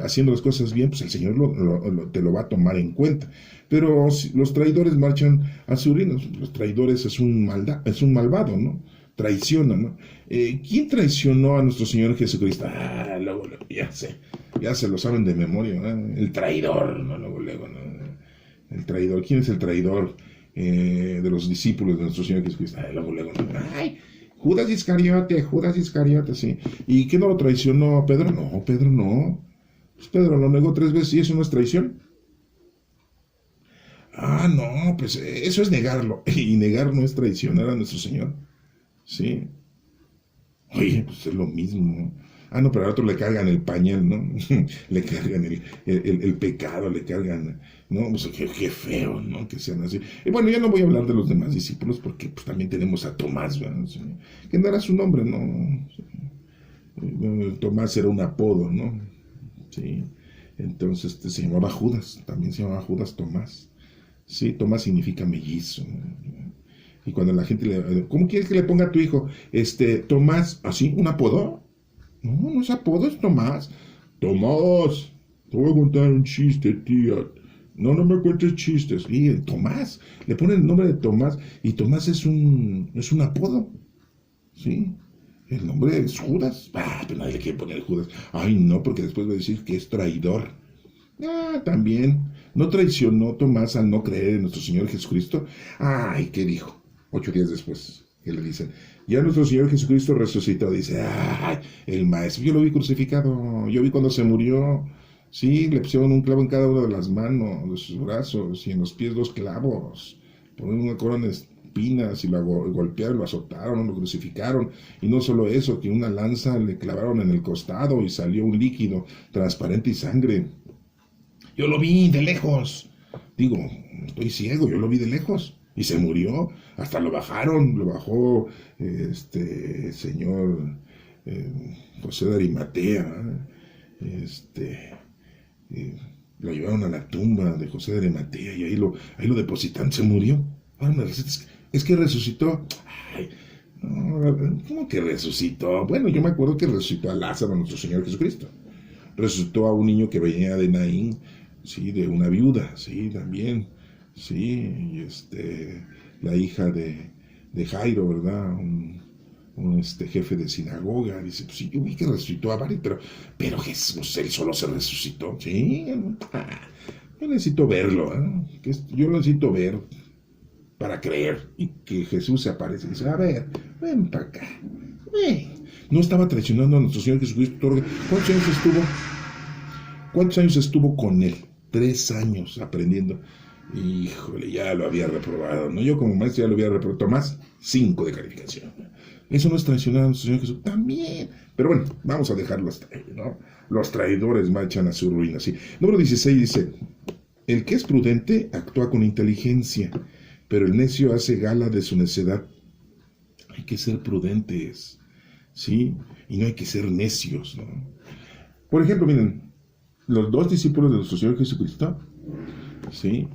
haciendo las cosas bien, pues el Señor te lo va a tomar en cuenta. Pero si los traidores marchan a su ruina, los traidores es un malvado, ¿no? Traiciona, ¿no? ¿Quién traicionó a nuestro Señor Jesucristo? Luego, ya se lo saben de memoria, ¿no? El traidor, ¿no? Luego, ¿no? El traidor, ¿quién es el traidor de los discípulos de nuestro Señor Jesucristo? Luego, ay, Judas Iscariote, sí. ¿Y qué no lo traicionó a Pedro? No, Pedro no. Pues Pedro lo negó 3 veces y eso no es traición. No, pues eso es negarlo. Y negar no es traicionar a nuestro Señor. Sí. Oye, pues es lo mismo. No, pero al otro le cargan el pañal, ¿no? Le cargan el pecado, le cargan, ¿no? Pues qué feo, ¿no? Que sean así. Y bueno, ya no voy a hablar de los demás discípulos porque pues también tenemos a Tomás, ¿verdad? Sí. Que no era su nombre, ¿no? Sí. Tomás era un apodo, ¿no? Sí. Entonces se llamaba Judas, también se llamaba Judas Tomás. Sí, Tomás significa mellizo, ¿no? Y cuando la gente ¿cómo quieres que le ponga a tu hijo? Tomás, ¿así? ¿Un apodo? No es apodo, es Tomás. Tomás, te voy a contar un chiste, tía. No me cuentes chistes. Y Tomás, le ponen el nombre de Tomás, y Tomás es un apodo. ¿Sí? El nombre es Judas. Pero nadie le quiere poner Judas. Ay, no, porque después va a decir que es traidor. También. ¿No traicionó Tomás al no creer en nuestro Señor Jesucristo? Ay, ¿qué dijo? 8 días después, que le dicen, ya nuestro Señor Jesucristo resucitó. Dice, ay, el maestro, yo lo vi crucificado, yo vi cuando se murió. Sí, le pusieron un clavo en cada una de las manos, de sus brazos, y en los pies 2 clavos. Ponen una corona de espinas y lo golpearon, lo azotaron, lo crucificaron. Y no solo eso, que una lanza le clavaron en el costado y salió un líquido transparente y sangre. Yo lo vi de lejos. Digo, estoy ciego, yo lo vi de lejos. Y se murió. Hasta lo bajó señor José de Arimatea. Lo llevaron a la tumba de José de Arimatea y ahí lo depositaron. Se murió. Es que resucitó. Ay, no, ¿cómo que resucitó? Bueno, yo me acuerdo que resucitó a Lázaro, nuestro Señor Jesucristo. Resucitó a un niño que venía de Naín, sí, de una viuda, sí, también, sí, y la hija de Jairo, ¿verdad? Un jefe de sinagoga, dice, pues sí, yo vi que resucitó a varios, pero Jesús, él solo se resucitó, sí, yo necesito verlo, yo lo necesito ver para creer, y que Jesús se aparece y dice, a ver, ven para acá, ven. No estaba traicionando a nuestro Señor Jesucristo. ¿Cuántos años estuvo con él? 3 años aprendiendo. Híjole, ya lo había reprobado, ¿no? Yo como maestro ya lo había reprobado. Tomás, 5 de calificación. Eso no es traicionar a nuestro Señor Jesús. También. Pero bueno, vamos a dejarlo hasta ahí, ¿no? Los traidores marchan a su ruina, ¿sí? Número 16 dice, el que es prudente actúa con inteligencia, pero el necio hace gala de su necedad. Hay que ser prudentes, ¿sí? Y no hay que ser necios, ¿no? Por ejemplo, miren, los 2 discípulos de nuestro Señor Jesucristo, ¿sí?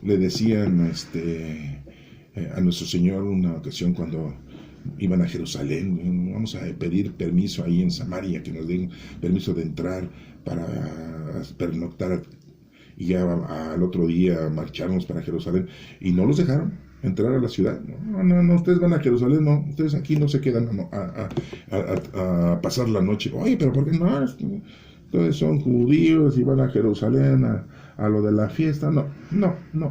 Le decían a nuestro Señor una ocasión cuando iban a Jerusalén, vamos a pedir permiso ahí en Samaria, que nos den permiso de entrar para pernoctar y ya al otro día marcharnos para Jerusalén, y no los dejaron entrar a la ciudad. No, ustedes van a Jerusalén, no, ustedes aquí no se quedan a pasar la noche. Oye, pero ¿por qué no? Ustedes son judíos y van a Jerusalén a lo de la fiesta. No,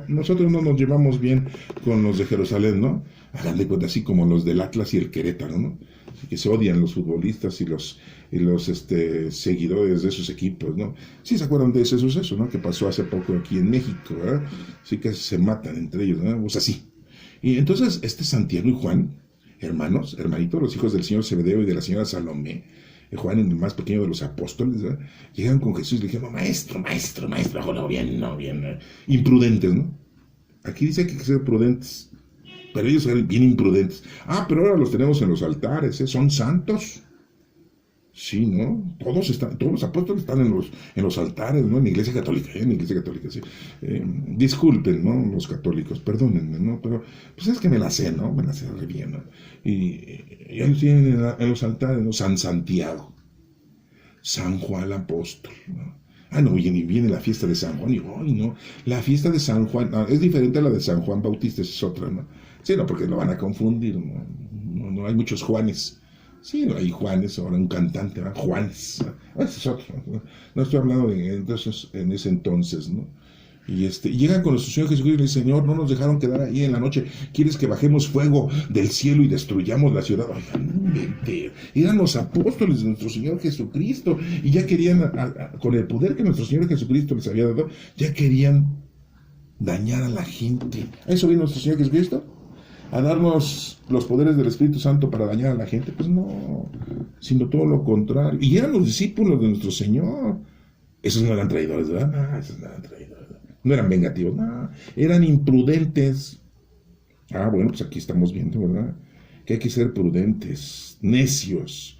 nosotros no nos llevamos bien con los de Jerusalén, ¿no? Hagan de cuenta, así como los del Atlas y el Querétaro, ¿no? Así que se odian los futbolistas y los seguidores de esos equipos, ¿no? Sí se acuerdan de ese suceso, ¿no? Que pasó hace poco aquí en México, ¿verdad? Así que se matan entre ellos, ¿no? Pues así. Y entonces Santiago y Juan, hermanitos, los hijos del señor Zebedeo y de la señora Salomé, Juan, el más pequeño de los apóstoles, ¿verdad? Llegaron con Jesús y le dijeron, maestro, no, bien, imprudentes, ¿no? Aquí dice que hay que ser prudentes, pero ellos eran bien imprudentes. Pero ahora los tenemos en los altares, son santos. Sí, ¿no? Todos los apóstoles están en los altares, ¿no? En la Iglesia Católica, en la Iglesia Católica, sí. Disculpen, ¿no? Los católicos, perdónenme, ¿no? Pero, pues es que me la sé, ¿no? Me la sé re bien, ¿no? Y ahí tienen en los altares, ¿no? San Santiago, San Juan Apóstol, ¿no? Ah, no, viene la fiesta de San Juan, y hoy, ¿no? La fiesta de San Juan, es diferente a la de San Juan Bautista, esa es otra, ¿no? Sí, no, porque lo van a confundir, ¿no? No hay muchos Juanes. Sí, hay Juanes, ahora un cantante, ¿verdad? Juanes. Ese es otro. No estoy hablando en ese entonces, ¿no? Y llegan con nuestro Señor Jesucristo y le dicen, Señor, no nos dejaron quedar ahí en la noche. ¿Quieres que bajemos fuego del cielo y destruyamos la ciudad? Oigan, no inventen. Eran los apóstoles de nuestro Señor Jesucristo. Y ya querían, con el poder que nuestro Señor Jesucristo les había dado, ya querían dañar a la gente. ¿A eso vino nuestro Señor Jesucristo? ¿A darnos los poderes del Espíritu Santo para dañar a la gente? Pues no, sino todo lo contrario. Y eran los discípulos de nuestro Señor. Esos no eran traidores, ¿verdad? No, esos no eran traidores. No eran vengativos, no, eran imprudentes. Ah, bueno, pues aquí estamos viendo, ¿verdad? Que hay que ser prudentes, necios.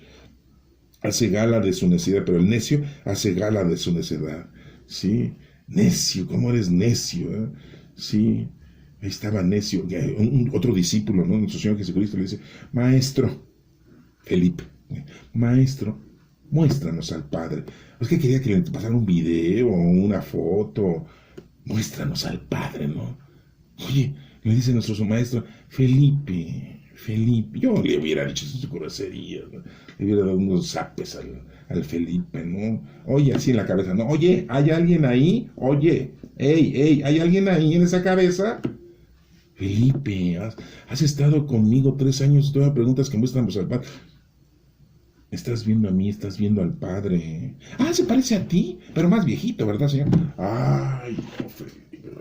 Hace gala de su necedad, pero el necio hace gala de su necedad. Sí, necio, ¿cómo eres necio? Sí. Ahí estaba necio, otro discípulo, ¿no? Nuestro Señor Jesucristo le dice, Maestro, Felipe, Maestro, muéstranos al Padre. Es que quería que le pasara un video o una foto. Muéstranos al Padre, ¿no? Oye, le dice nuestro maestro, Felipe, yo le hubiera dicho su grosería, ¿no? Le hubiera dado unos zapes al Felipe, ¿no? Oye, así en la cabeza, ¿no? Oye, ¿hay alguien ahí? Oye, ¿hay alguien ahí en esa cabeza? Felipe, has estado conmigo 3 años y todavía preguntas que muéstranos al Padre. Estás viendo a mí, estás viendo al Padre. Ah, se parece a ti, pero más viejito, ¿verdad, señor? Ay, no, Felipe.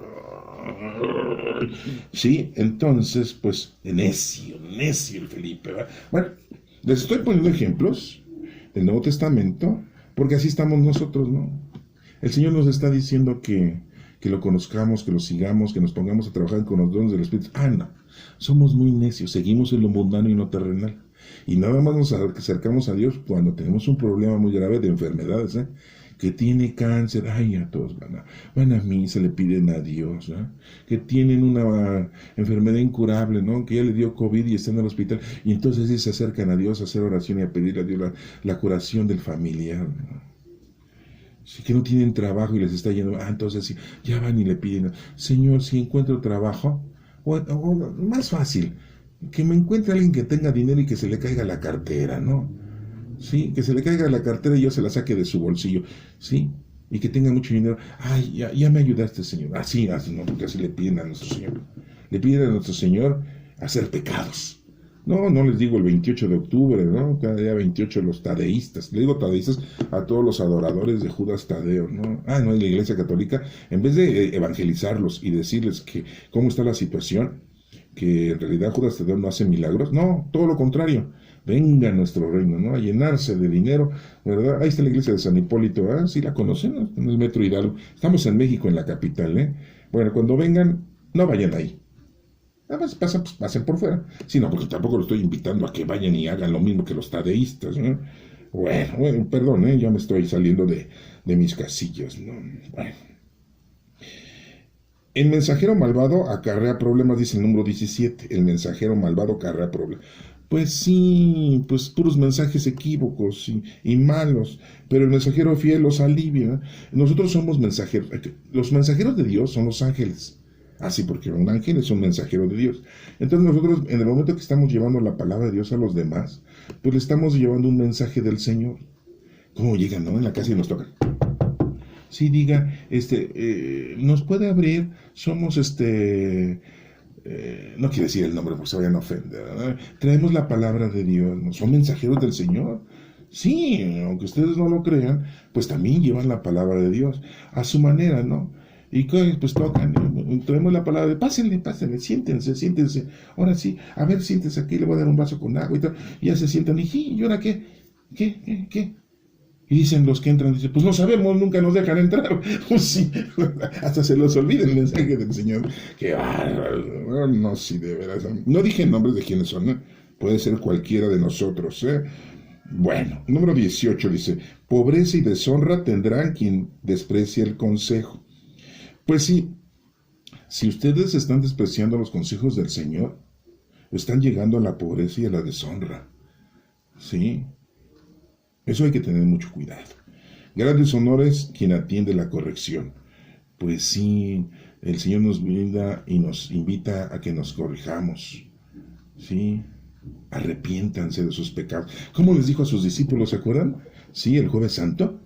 Sí, entonces, pues, necio el Felipe, ¿verdad? Bueno, les estoy poniendo ejemplos del Nuevo Testamento, porque así estamos nosotros, ¿no? El Señor nos está diciendo que lo conozcamos, que lo sigamos, que nos pongamos a trabajar con los dones del Espíritu. Ah, no, somos muy necios, seguimos en lo mundano y no terrenal. Y nada más nos acercamos a Dios cuando tenemos un problema muy grave de enfermedades, que tiene cáncer, ay, a todos van a misa, le piden a Dios, que tienen una enfermedad incurable, ¿no? Que ya le dio COVID y está en el hospital, y entonces sí se acercan a Dios a hacer oración y a pedirle a Dios la curación del familiar, ¿no? Sí, que no tienen trabajo y les está yendo, entonces sí, ya van y le piden, Señor, si encuentro trabajo, o más fácil, que me encuentre alguien que tenga dinero y que se le caiga la cartera, ¿no? Sí, que se le caiga la cartera y yo se la saque de su bolsillo, ¿sí? Y que tenga mucho dinero. Ay, ya me ayudaste, Señor. Así, no, porque así le piden a nuestro Señor. Le piden a nuestro Señor hacer pecados. No les digo el 28 de octubre, ¿no? Cada día 28 los tadeístas. Le digo tadeístas a todos los adoradores de Judas Tadeo, ¿no? No, en la Iglesia Católica, en vez de evangelizarlos y decirles que cómo está la situación, que en realidad Judas Tadeo no hace milagros, no, todo lo contrario. Venga a nuestro reino, ¿no? A llenarse de dinero, ¿verdad? Ahí está la iglesia de San Hipólito, ¿sí la conocen? ¿No? En el Metro Hidalgo. Estamos en México, en la capital, ¿eh? Bueno, cuando vengan, no vayan ahí. Pues pasen por fuera. Sí, no, porque tampoco lo estoy invitando a que vayan y hagan lo mismo que los tadeístas, ¿no? Bueno, perdón, ya me estoy saliendo de mis casillas, ¿no? Bueno. El mensajero malvado acarrea problemas, dice el número 17. El mensajero malvado acarrea problemas. Pues sí, pues puros mensajes equívocos y malos, pero el mensajero fiel los alivia. Nosotros somos mensajeros. Los mensajeros de Dios son los ángeles. Así, porque un ángel es un mensajero de Dios. Entonces nosotros, en el momento que estamos llevando la palabra de Dios a los demás, pues le estamos llevando un mensaje del Señor. ¿Cómo llegan, no? En la casa y nos tocan. Sí, diga, nos puede abrir, somos no quiero decir el nombre porque se vayan a ofender, ¿no? Traemos la palabra de Dios, ¿no? Son mensajeros del Señor. Sí, aunque ustedes no lo crean, pues también llevan la palabra de Dios a su manera, ¿no? Y pues tocan, traemos la palabra de pásenle, siéntense. Ahora sí, a ver, siéntense aquí, le voy a dar un vaso con agua y tal. Y ya se sientan ¿y ahora qué? ¿Qué? Y dicen los que entran, dicen, pues no sabemos, nunca nos dejan entrar. Pues sí, hasta se los olvida el mensaje del Señor. Qué bárbaro, no, sí, de veras. No dije nombres de quiénes son, ¿eh? Puede ser cualquiera de nosotros, ¿eh? Bueno, número 18 dice, pobreza y deshonra tendrán quien desprecie el consejo. Pues sí, si ustedes están despreciando los consejos del Señor, están llegando a la pobreza y a la deshonra. ¿Sí? Eso hay que tener mucho cuidado. Grandes honores quien atiende la corrección. Pues sí, el Señor nos brinda y nos invita a que nos corrijamos. ¿Sí? Arrepiéntanse de sus pecados. ¿Cómo les dijo a sus discípulos, se acuerdan? Sí, el Jueves Santo.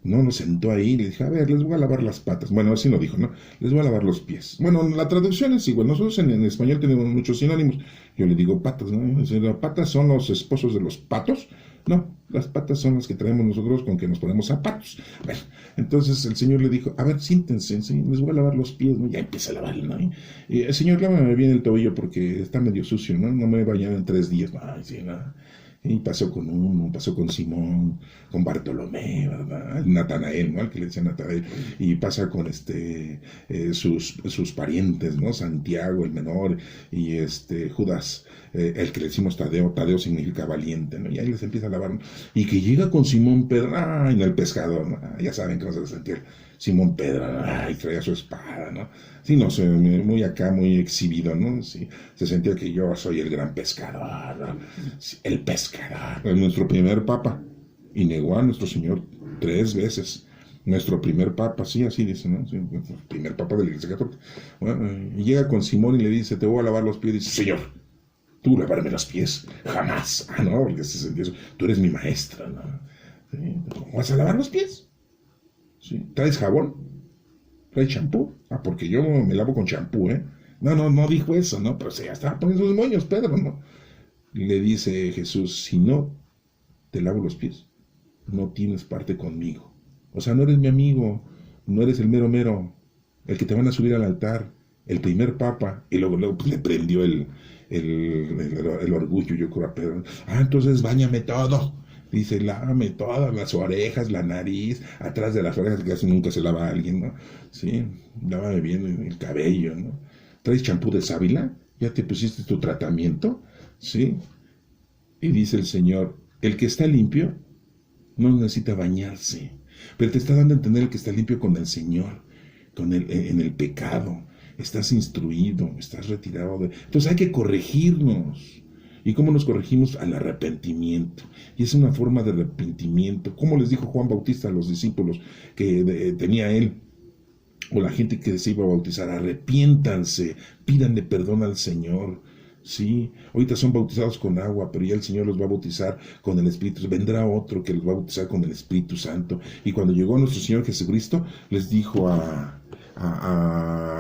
No, nos sentó ahí y le dijo, a ver, les voy a lavar las patas. Bueno, así lo dijo, ¿no? Les voy a lavar los pies. Bueno, la traducción es igual. Nosotros en español tenemos muchos sinónimos. Yo le digo patas, ¿no? ¿Las patas son los esposos de los patos? No, las patas son las que traemos nosotros con que nos ponemos zapatos. Bueno, entonces el Señor le dijo, a ver, siéntense, ¿sí? Les voy a lavar los pies, ¿no? Ya empieza a lavarle, ¿no? Y Señor, lávame bien el tobillo porque está medio sucio, ¿no? No me he bañado en 3 días. Ay, sí, nada. Y pasó con uno, pasó con Simón, con Bartolomé, ¿verdad? El Natanael, ¿no? Al que le decía Natanael. Y pasa con sus parientes, ¿no? Santiago, el menor, y Judas, el que le decimos Tadeo. Tadeo significa valiente, ¿no? Y ahí les empieza a lavar, ¿no? Y que llega con Simón Pedro, ¡ay! No, el pescador, ¿no? Ya saben cómo se sentía Simón Pedro, ¡ay! Traía su espada, ¿no? Sí, no sé, muy acá, muy exhibido, ¿no? Sí, se sentía que yo soy el gran pescador, ¿no? Sí, el pescador. Nuestro primer papa, y negó a nuestro Señor 3 veces. Nuestro primer papa, sí, así dice, ¿no? Sí, nuestro primer papa de la Iglesia Católica. Bueno, y llega con Simón y le dice, te voy a lavar los pies. Y dice, Señor, tú lavarme los pies, jamás. Ah, no, porque se sentía eso. Tú eres mi maestra, ¿no? ¿Sí? ¿Cómo vas a lavar los pies? ¿Sí? ¿Traes jabón? ¿Trae champú? Ah, porque yo me lavo con champú, ¿eh? No dijo eso, ¿no? Pero se ya estaba poniendo sus moños, Pedro, ¿no? Le dice Jesús, si no te lavo los pies, no tienes parte conmigo. O sea, no eres mi amigo, no eres el mero mero, el que te van a subir al altar, el primer papa. Y luego pues, le prendió el orgullo, yo creo, a Pedro. Ah, entonces báñame todo. Dice, lávame todas las orejas, la nariz, atrás de las orejas, que casi nunca se lava a alguien, ¿no? Sí, lávame bien el cabello, ¿no? ¿Traes champú de sábila? ¿Ya te pusiste tu tratamiento? Sí. Y dice el Señor, el que está limpio no necesita bañarse, pero te está dando a entender el que está limpio con el Señor, en el pecado. Estás instruido, estás retirado de... Entonces hay que corregirnos. ¿Y cómo nos corregimos? Al arrepentimiento. Y es una forma de arrepentimiento. ¿Cómo les dijo Juan Bautista a los discípulos que tenía él? O la gente que se iba a bautizar, arrepiéntanse, pídanle perdón al Señor. Sí, ahorita son bautizados con agua, pero ya el Señor los va a bautizar con el Espíritu. Vendrá otro que los va a bautizar con el Espíritu Santo. Y cuando llegó nuestro Señor Jesucristo, les dijo a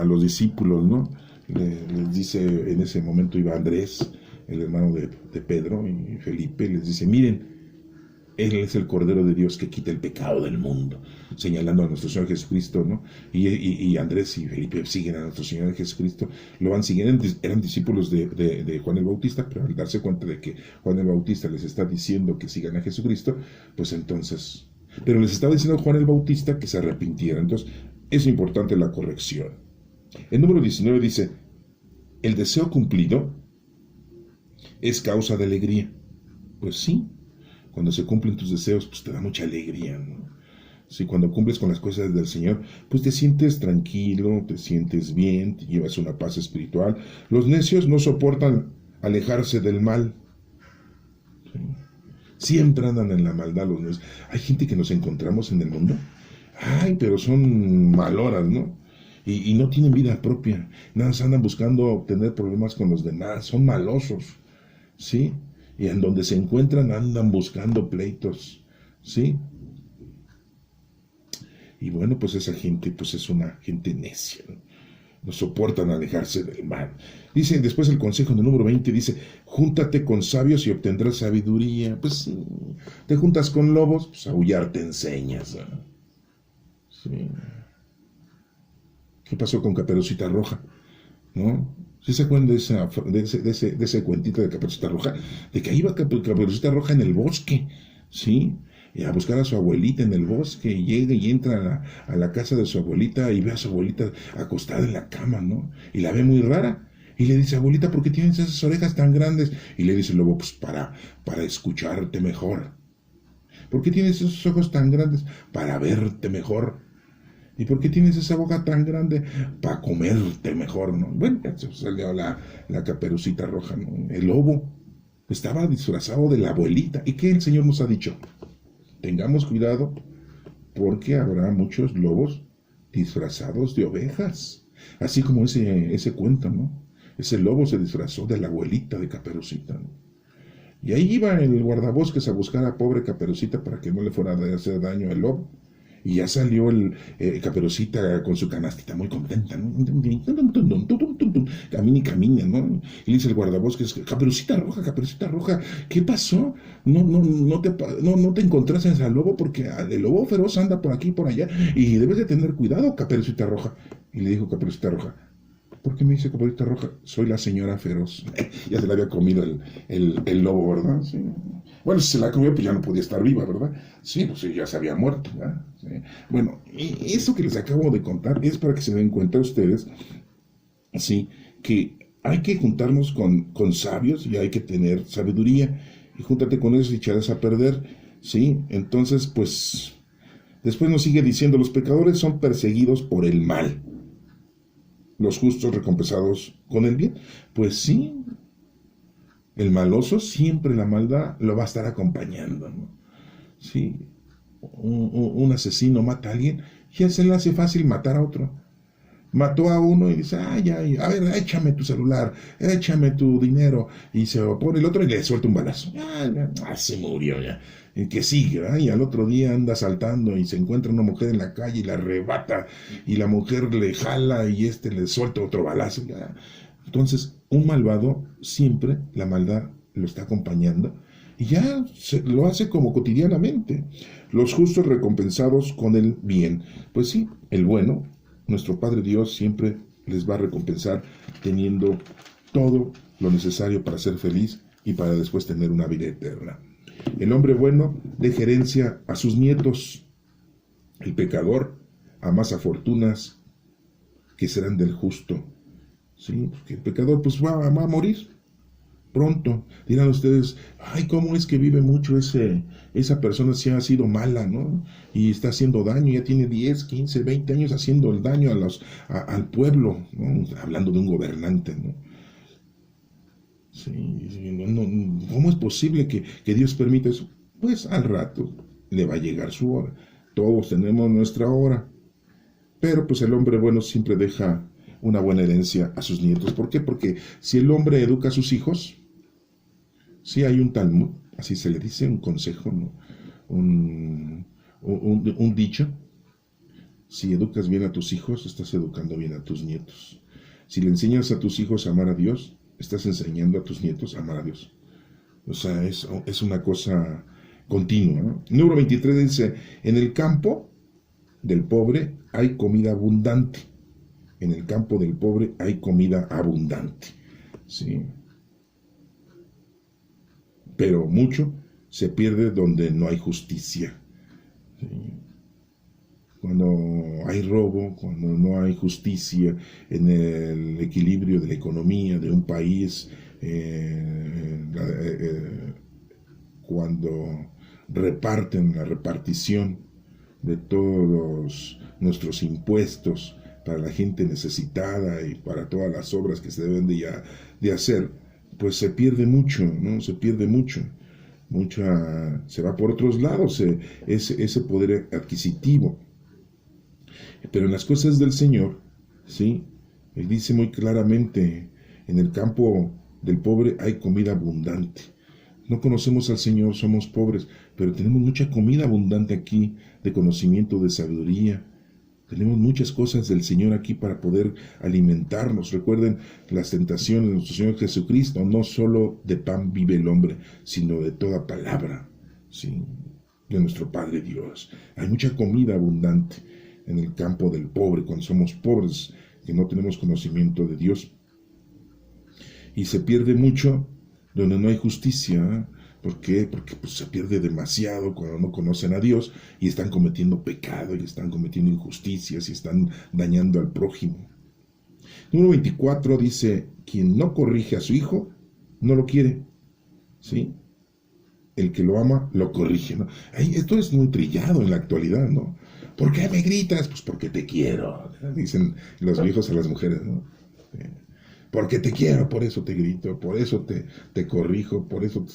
los discípulos, ¿no? Les dice, en ese momento iba Andrés, el hermano de Pedro, y Felipe, les dice, miren, Él es el Cordero de Dios que quita el pecado del mundo, señalando a nuestro Señor Jesucristo, ¿no? Y Andrés y Felipe siguen a nuestro Señor Jesucristo, lo van siguiendo, eran discípulos de Juan el Bautista, pero al darse cuenta de que Juan el Bautista les está diciendo que sigan a Jesucristo, pues entonces, pero les estaba diciendo a Juan el Bautista que se arrepintieran. Entonces, es importante la corrección. El número 19 dice, el deseo cumplido es causa de alegría. Pues sí, cuando se cumplen tus deseos, pues te da mucha alegría, ¿no? Sí, cuando cumples con las cosas del Señor, pues te sientes tranquilo, te sientes bien, te llevas una paz espiritual. Los necios no soportan alejarse del mal. ¿Sí? Siempre andan en la maldad los necios. Hay gente que nos encontramos en el mundo, ay, pero son maloras, ¿no? Y no tienen vida propia, nada más andan buscando tener problemas con los demás, son malosos, ¿sí? Y en donde se encuentran andan buscando pleitos, ¿sí? Y bueno, pues esa gente pues es una gente necia, ¿no? No soportan alejarse del mal. Dice después el consejo en el número 20, dice, júntate con sabios y obtendrás sabiduría. Pues sí, te juntas con lobos, pues aullar te enseñas, ¿no? Sí. ¿Qué pasó con Caperucita Roja? ¿No? ¿Sí se acuerdan de ese cuentito de Caperucita Roja? De que ahí iba Caperucita Roja en el bosque, ¿sí? Y a buscar a su abuelita en el bosque, y llega y entra a la casa de su abuelita y ve a su abuelita acostada en la cama, ¿no? Y la ve muy rara. Y le dice, abuelita, ¿por qué tienes esas orejas tan grandes? Y le dice el lobo, pues para escucharte mejor. ¿Por qué tienes esos ojos tan grandes? Para verte mejor. ¿Y por qué tienes esa boca tan grande? Para comerte mejor, ¿no? Bueno, ya se salió la Caperucita Roja, ¿no? El lobo estaba disfrazado de la abuelita. ¿Y qué el Señor nos ha dicho? Tengamos cuidado porque habrá muchos lobos disfrazados de ovejas. Así como ese cuento, ¿no? Ese lobo se disfrazó de la abuelita de Caperucita, ¿no? Y ahí iba el guardabosques a buscar a pobre Caperucita para que no le fuera a hacer daño al lobo. Y ya salió Caperucita con su canastita muy contenta, ¿no? Camina y camina, ¿no? Y dice el guardabosques, Caperucita Roja, ¿qué pasó? No te encontraste al lobo porque el lobo feroz anda por aquí y por allá y debes de tener cuidado, Caperucita Roja. Y le dijo Caperucita Roja, ¿por qué me dice Caperucita Roja? Soy la señora feroz. Ya se la había comido el lobo, ¿verdad? Sí. Bueno, si se la comió, pues ya no podía estar viva, ¿verdad? Sí, pues ya se había muerto, ¿verdad? Sí. Bueno, y eso que les acabo de contar es para que se den cuenta ustedes, sí, que hay que juntarnos con sabios y hay que tener sabiduría. Y júntate con ellos y echarás a perder, ¿sí? Entonces, pues, después nos sigue diciendo, los pecadores son perseguidos por el mal, los justos recompensados con el bien. Pues sí, el maloso siempre la maldad lo va a estar acompañando, ¿no? Sí, un asesino mata a alguien, ya se le hace fácil matar a otro. Mató a uno y dice, ay, a ver, échame tu celular, échame tu dinero. Y se pone el otro y le suelta un balazo. Se murió ya. Y que sigue, ¿verdad? Y al otro día anda saltando y se encuentra una mujer en la calle y la arrebata. Y la mujer le jala y le suelta otro balazo. ¿Ya? Entonces, un malvado siempre la maldad lo está acompañando. Y ya lo hace como cotidianamente. Los justos recompensados con el bien. Pues sí, el bueno, nuestro Padre Dios siempre les va a recompensar teniendo todo lo necesario para ser feliz y para después tener una vida eterna. El hombre bueno deja herencia a sus nietos. El pecador amasa fortunas que serán del justo. ¿Sí? Porque el pecador pues va a morir pronto. Dirán ustedes, ay, ¿cómo es que vive mucho esa persona si ha sido mala, ¿no? Y está haciendo daño, ya tiene 10, 15, 20 años haciendo el daño al pueblo, ¿no? Hablando de un gobernante, ¿no? Sí, ¿cómo es posible que Dios permita eso? Pues al rato le va a llegar su hora. Todos tenemos nuestra hora. Pero pues el hombre bueno siempre deja una buena herencia a sus nietos. ¿Por qué? Porque si el hombre educa a sus hijos, sí hay un Talmud, así se le dice, un consejo, ¿no? un dicho. Si educas bien a tus hijos, estás educando bien a tus nietos. Si le enseñas a tus hijos a amar a Dios, estás enseñando a tus nietos a amar a Dios. O sea, es una cosa continua, ¿no? Número 23 dice, en el campo del pobre hay comida abundante. En el campo del pobre hay comida abundante. ¿Sí? Pero mucho se pierde donde no hay justicia. ¿Sí? Cuando hay robo, cuando no hay justicia en el equilibrio de la economía de un país, cuando reparten la repartición de todos nuestros impuestos para la gente necesitada y para todas las obras que se deben de hacer, pues se pierde mucho, ¿no? Se pierde mucho. Se va por otros lados ese poder adquisitivo. Pero en las cosas del Señor, ¿sí? Él dice muy claramente, en el campo del pobre hay comida abundante. No conocemos al Señor, somos pobres, pero tenemos mucha comida abundante aquí, de conocimiento, de sabiduría. Tenemos muchas cosas del Señor aquí para poder alimentarnos. Recuerden las tentaciones de nuestro Señor Jesucristo. No solo de pan vive el hombre, sino de toda palabra, ¿sí? De nuestro Padre Dios. Hay mucha comida abundante en el campo del pobre, cuando somos pobres, que no tenemos conocimiento de Dios. Y se pierde mucho donde no hay justicia, ¿eh? ¿Por qué? Porque pues, se pierde demasiado cuando no conocen a Dios y están cometiendo pecado y están cometiendo injusticias y están dañando al prójimo. Número 24 dice, quien no corrige a su hijo, no lo quiere. ¿Sí? el que lo ama lo corrige, ¿no? Ay, esto es muy trillado en la actualidad, ¿no? ¿Por qué me gritas? Pues porque te quiero, dicen los viejos a las mujeres, ¿no? Porque te quiero, por eso te grito, por eso te corrijo, por eso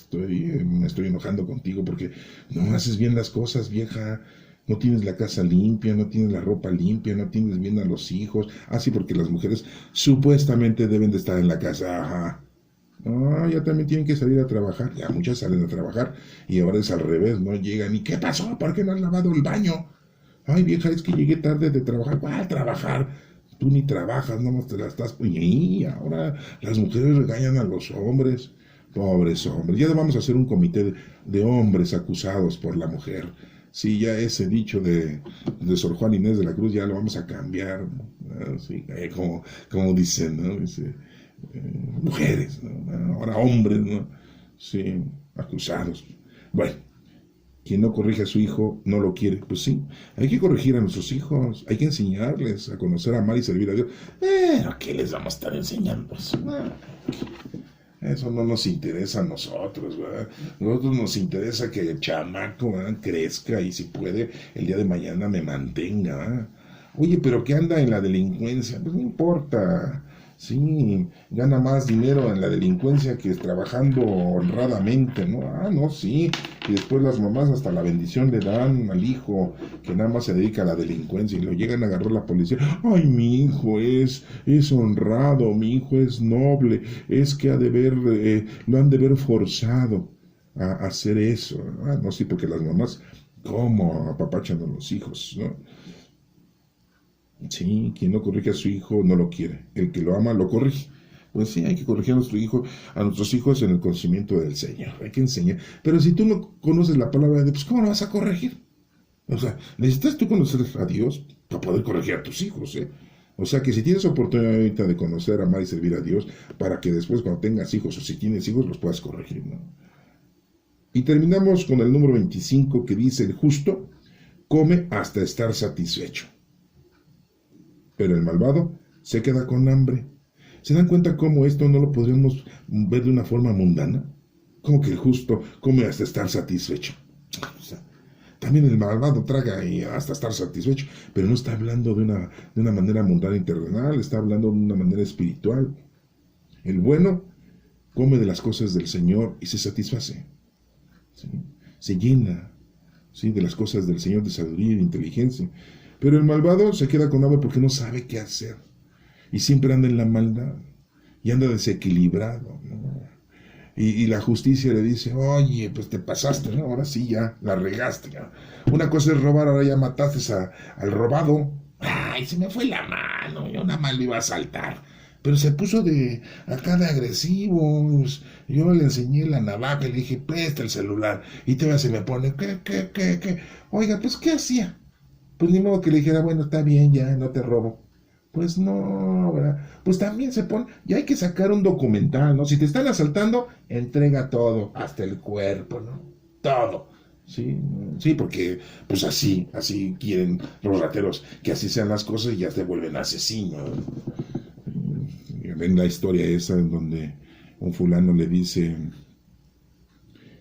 me estoy enojando contigo, porque no haces bien las cosas, vieja. No tienes la casa limpia, no tienes la ropa limpia, no tienes bien a los hijos. Ah, sí, porque las mujeres supuestamente deben de estar en la casa. Ajá. No, ya también tienen que salir a trabajar. Ya muchas salen a trabajar y ahora es al revés, ¿no? Llegan y ¿qué pasó? ¿Por qué no has lavado el baño? Ay, vieja, es que llegué tarde de trabajar. ¿Cuál trabajar? Tú ni trabajas, no te la estás... Y ahora las mujeres regañan a los hombres. Pobres hombres. Ya vamos a hacer un comité de hombres acusados por la mujer. Sí, ya ese dicho de Sor Juan Inés de la Cruz ya lo vamos a cambiar, ¿no? Sí, como dicen, ¿no? Dice, mujeres, ¿no? Ahora hombres, ¿no? Sí, acusados. Bueno, quien no corrige a su hijo no lo quiere. Pues sí, hay que corregir a nuestros hijos, hay que enseñarles a conocer, a amar y servir a Dios. ¿Qué les vamos a estar enseñando? Eso no nos interesa a nosotros, ¿verdad? A nosotros nos interesa que el chamaco, ¿verdad?, crezca y si puede el día de mañana me mantenga, ¿verdad? Oye, pero ¿qué anda en la delincuencia? Pues no importa. Sí, gana más dinero en la delincuencia que trabajando honradamente, ¿no? Ah, no, sí. Y después las mamás hasta la bendición le dan al hijo que nada más se dedica a la delincuencia y lo llegan a agarrar la policía. Ay, mi hijo es honrado, mi hijo es noble, es que lo han de ver forzado a hacer eso. Ah, no, sí, porque las mamás, ¿cómo apapachan a los hijos, no? Sí, quien no corrige a su hijo no lo quiere. El que lo ama lo corrige. Pues sí, hay que corregir a nuestros hijos en el conocimiento del Señor. Hay que enseñar. Pero si tú no conoces la palabra de Dios, pues ¿cómo lo vas a corregir? O sea, necesitas tú conocer a Dios para poder corregir a tus hijos, ¿eh? O sea que si tienes oportunidad ahorita de conocer, amar y servir a Dios, para que después cuando tengas hijos o si tienes hijos los puedas corregir, ¿no? Y terminamos con el número 25 que dice: el justo come hasta estar satisfecho, pero el malvado se queda con hambre. ¿Se dan cuenta cómo esto no lo podríamos ver de una forma mundana? Como que el justo come hasta estar satisfecho. O sea, también el malvado traga y hasta estar satisfecho, pero no está hablando de una manera mundana y terrenal, está hablando de una manera espiritual. El bueno come de las cosas del Señor y se satisface, ¿sí? Se llena, ¿sí?, de las cosas del Señor, de sabiduría y de inteligencia. Pero el malvado se queda con hambre porque no sabe qué hacer. Y siempre anda en la maldad. Y anda desequilibrado, ¿no? Y la justicia le dice: oye, pues te pasaste, ¿no? Ahora sí ya, la regaste, ¿no? Una cosa es robar, ahora ya mataste al robado. Ay, se me fue la mano, yo nada más le iba a saltar. Pero se puso acá de agresivo. Pues, yo le enseñé la navaja y le dije: presta el celular. Y todavía se me pone: ¿Qué? Oiga, pues ¿qué hacía? Pues ni modo que le dijera: bueno, está bien, ya, no te robo. Pues no, ¿verdad? Pues también se pone, ya hay que sacar un documental, ¿no? Si te están asaltando, entrega todo, hasta el cuerpo, ¿no? Todo. Sí, sí, porque pues así quieren los rateros, que así sean las cosas y ya te vuelven asesino. Ven la historia esa en donde un fulano le dice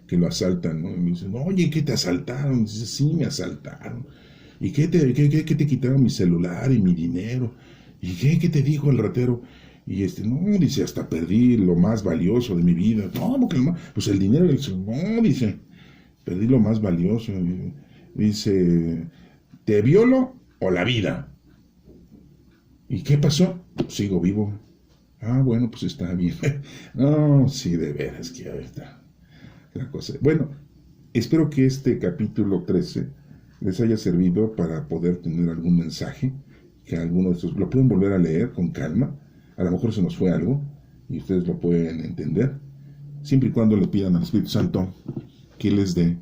que lo asaltan, ¿no? Y me dicen: oye, ¿qué te asaltaron? Y dice: sí, me asaltaron. ¿Y qué te quitaron? Mi celular y mi dinero. ¿Y qué te dijo el ratero? Y no, dice: hasta perdí lo más valioso de mi vida. ¿Cómo que pues el dinero? No, dice, perdí lo más valioso. Dice: ¿te violo o la vida? ¿Y qué pasó? Sigo vivo. Ah, bueno, pues está bien. No, sí, de veras que ahí está la cosa. Bueno, espero que este capítulo 13 les haya servido para poder tener algún mensaje, que alguno de estos lo pueden volver a leer con calma. A lo mejor se nos fue algo y ustedes lo pueden entender, siempre y cuando le pidan al Espíritu Santo que les dé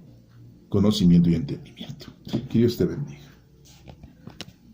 conocimiento y entendimiento. Que Dios te bendiga.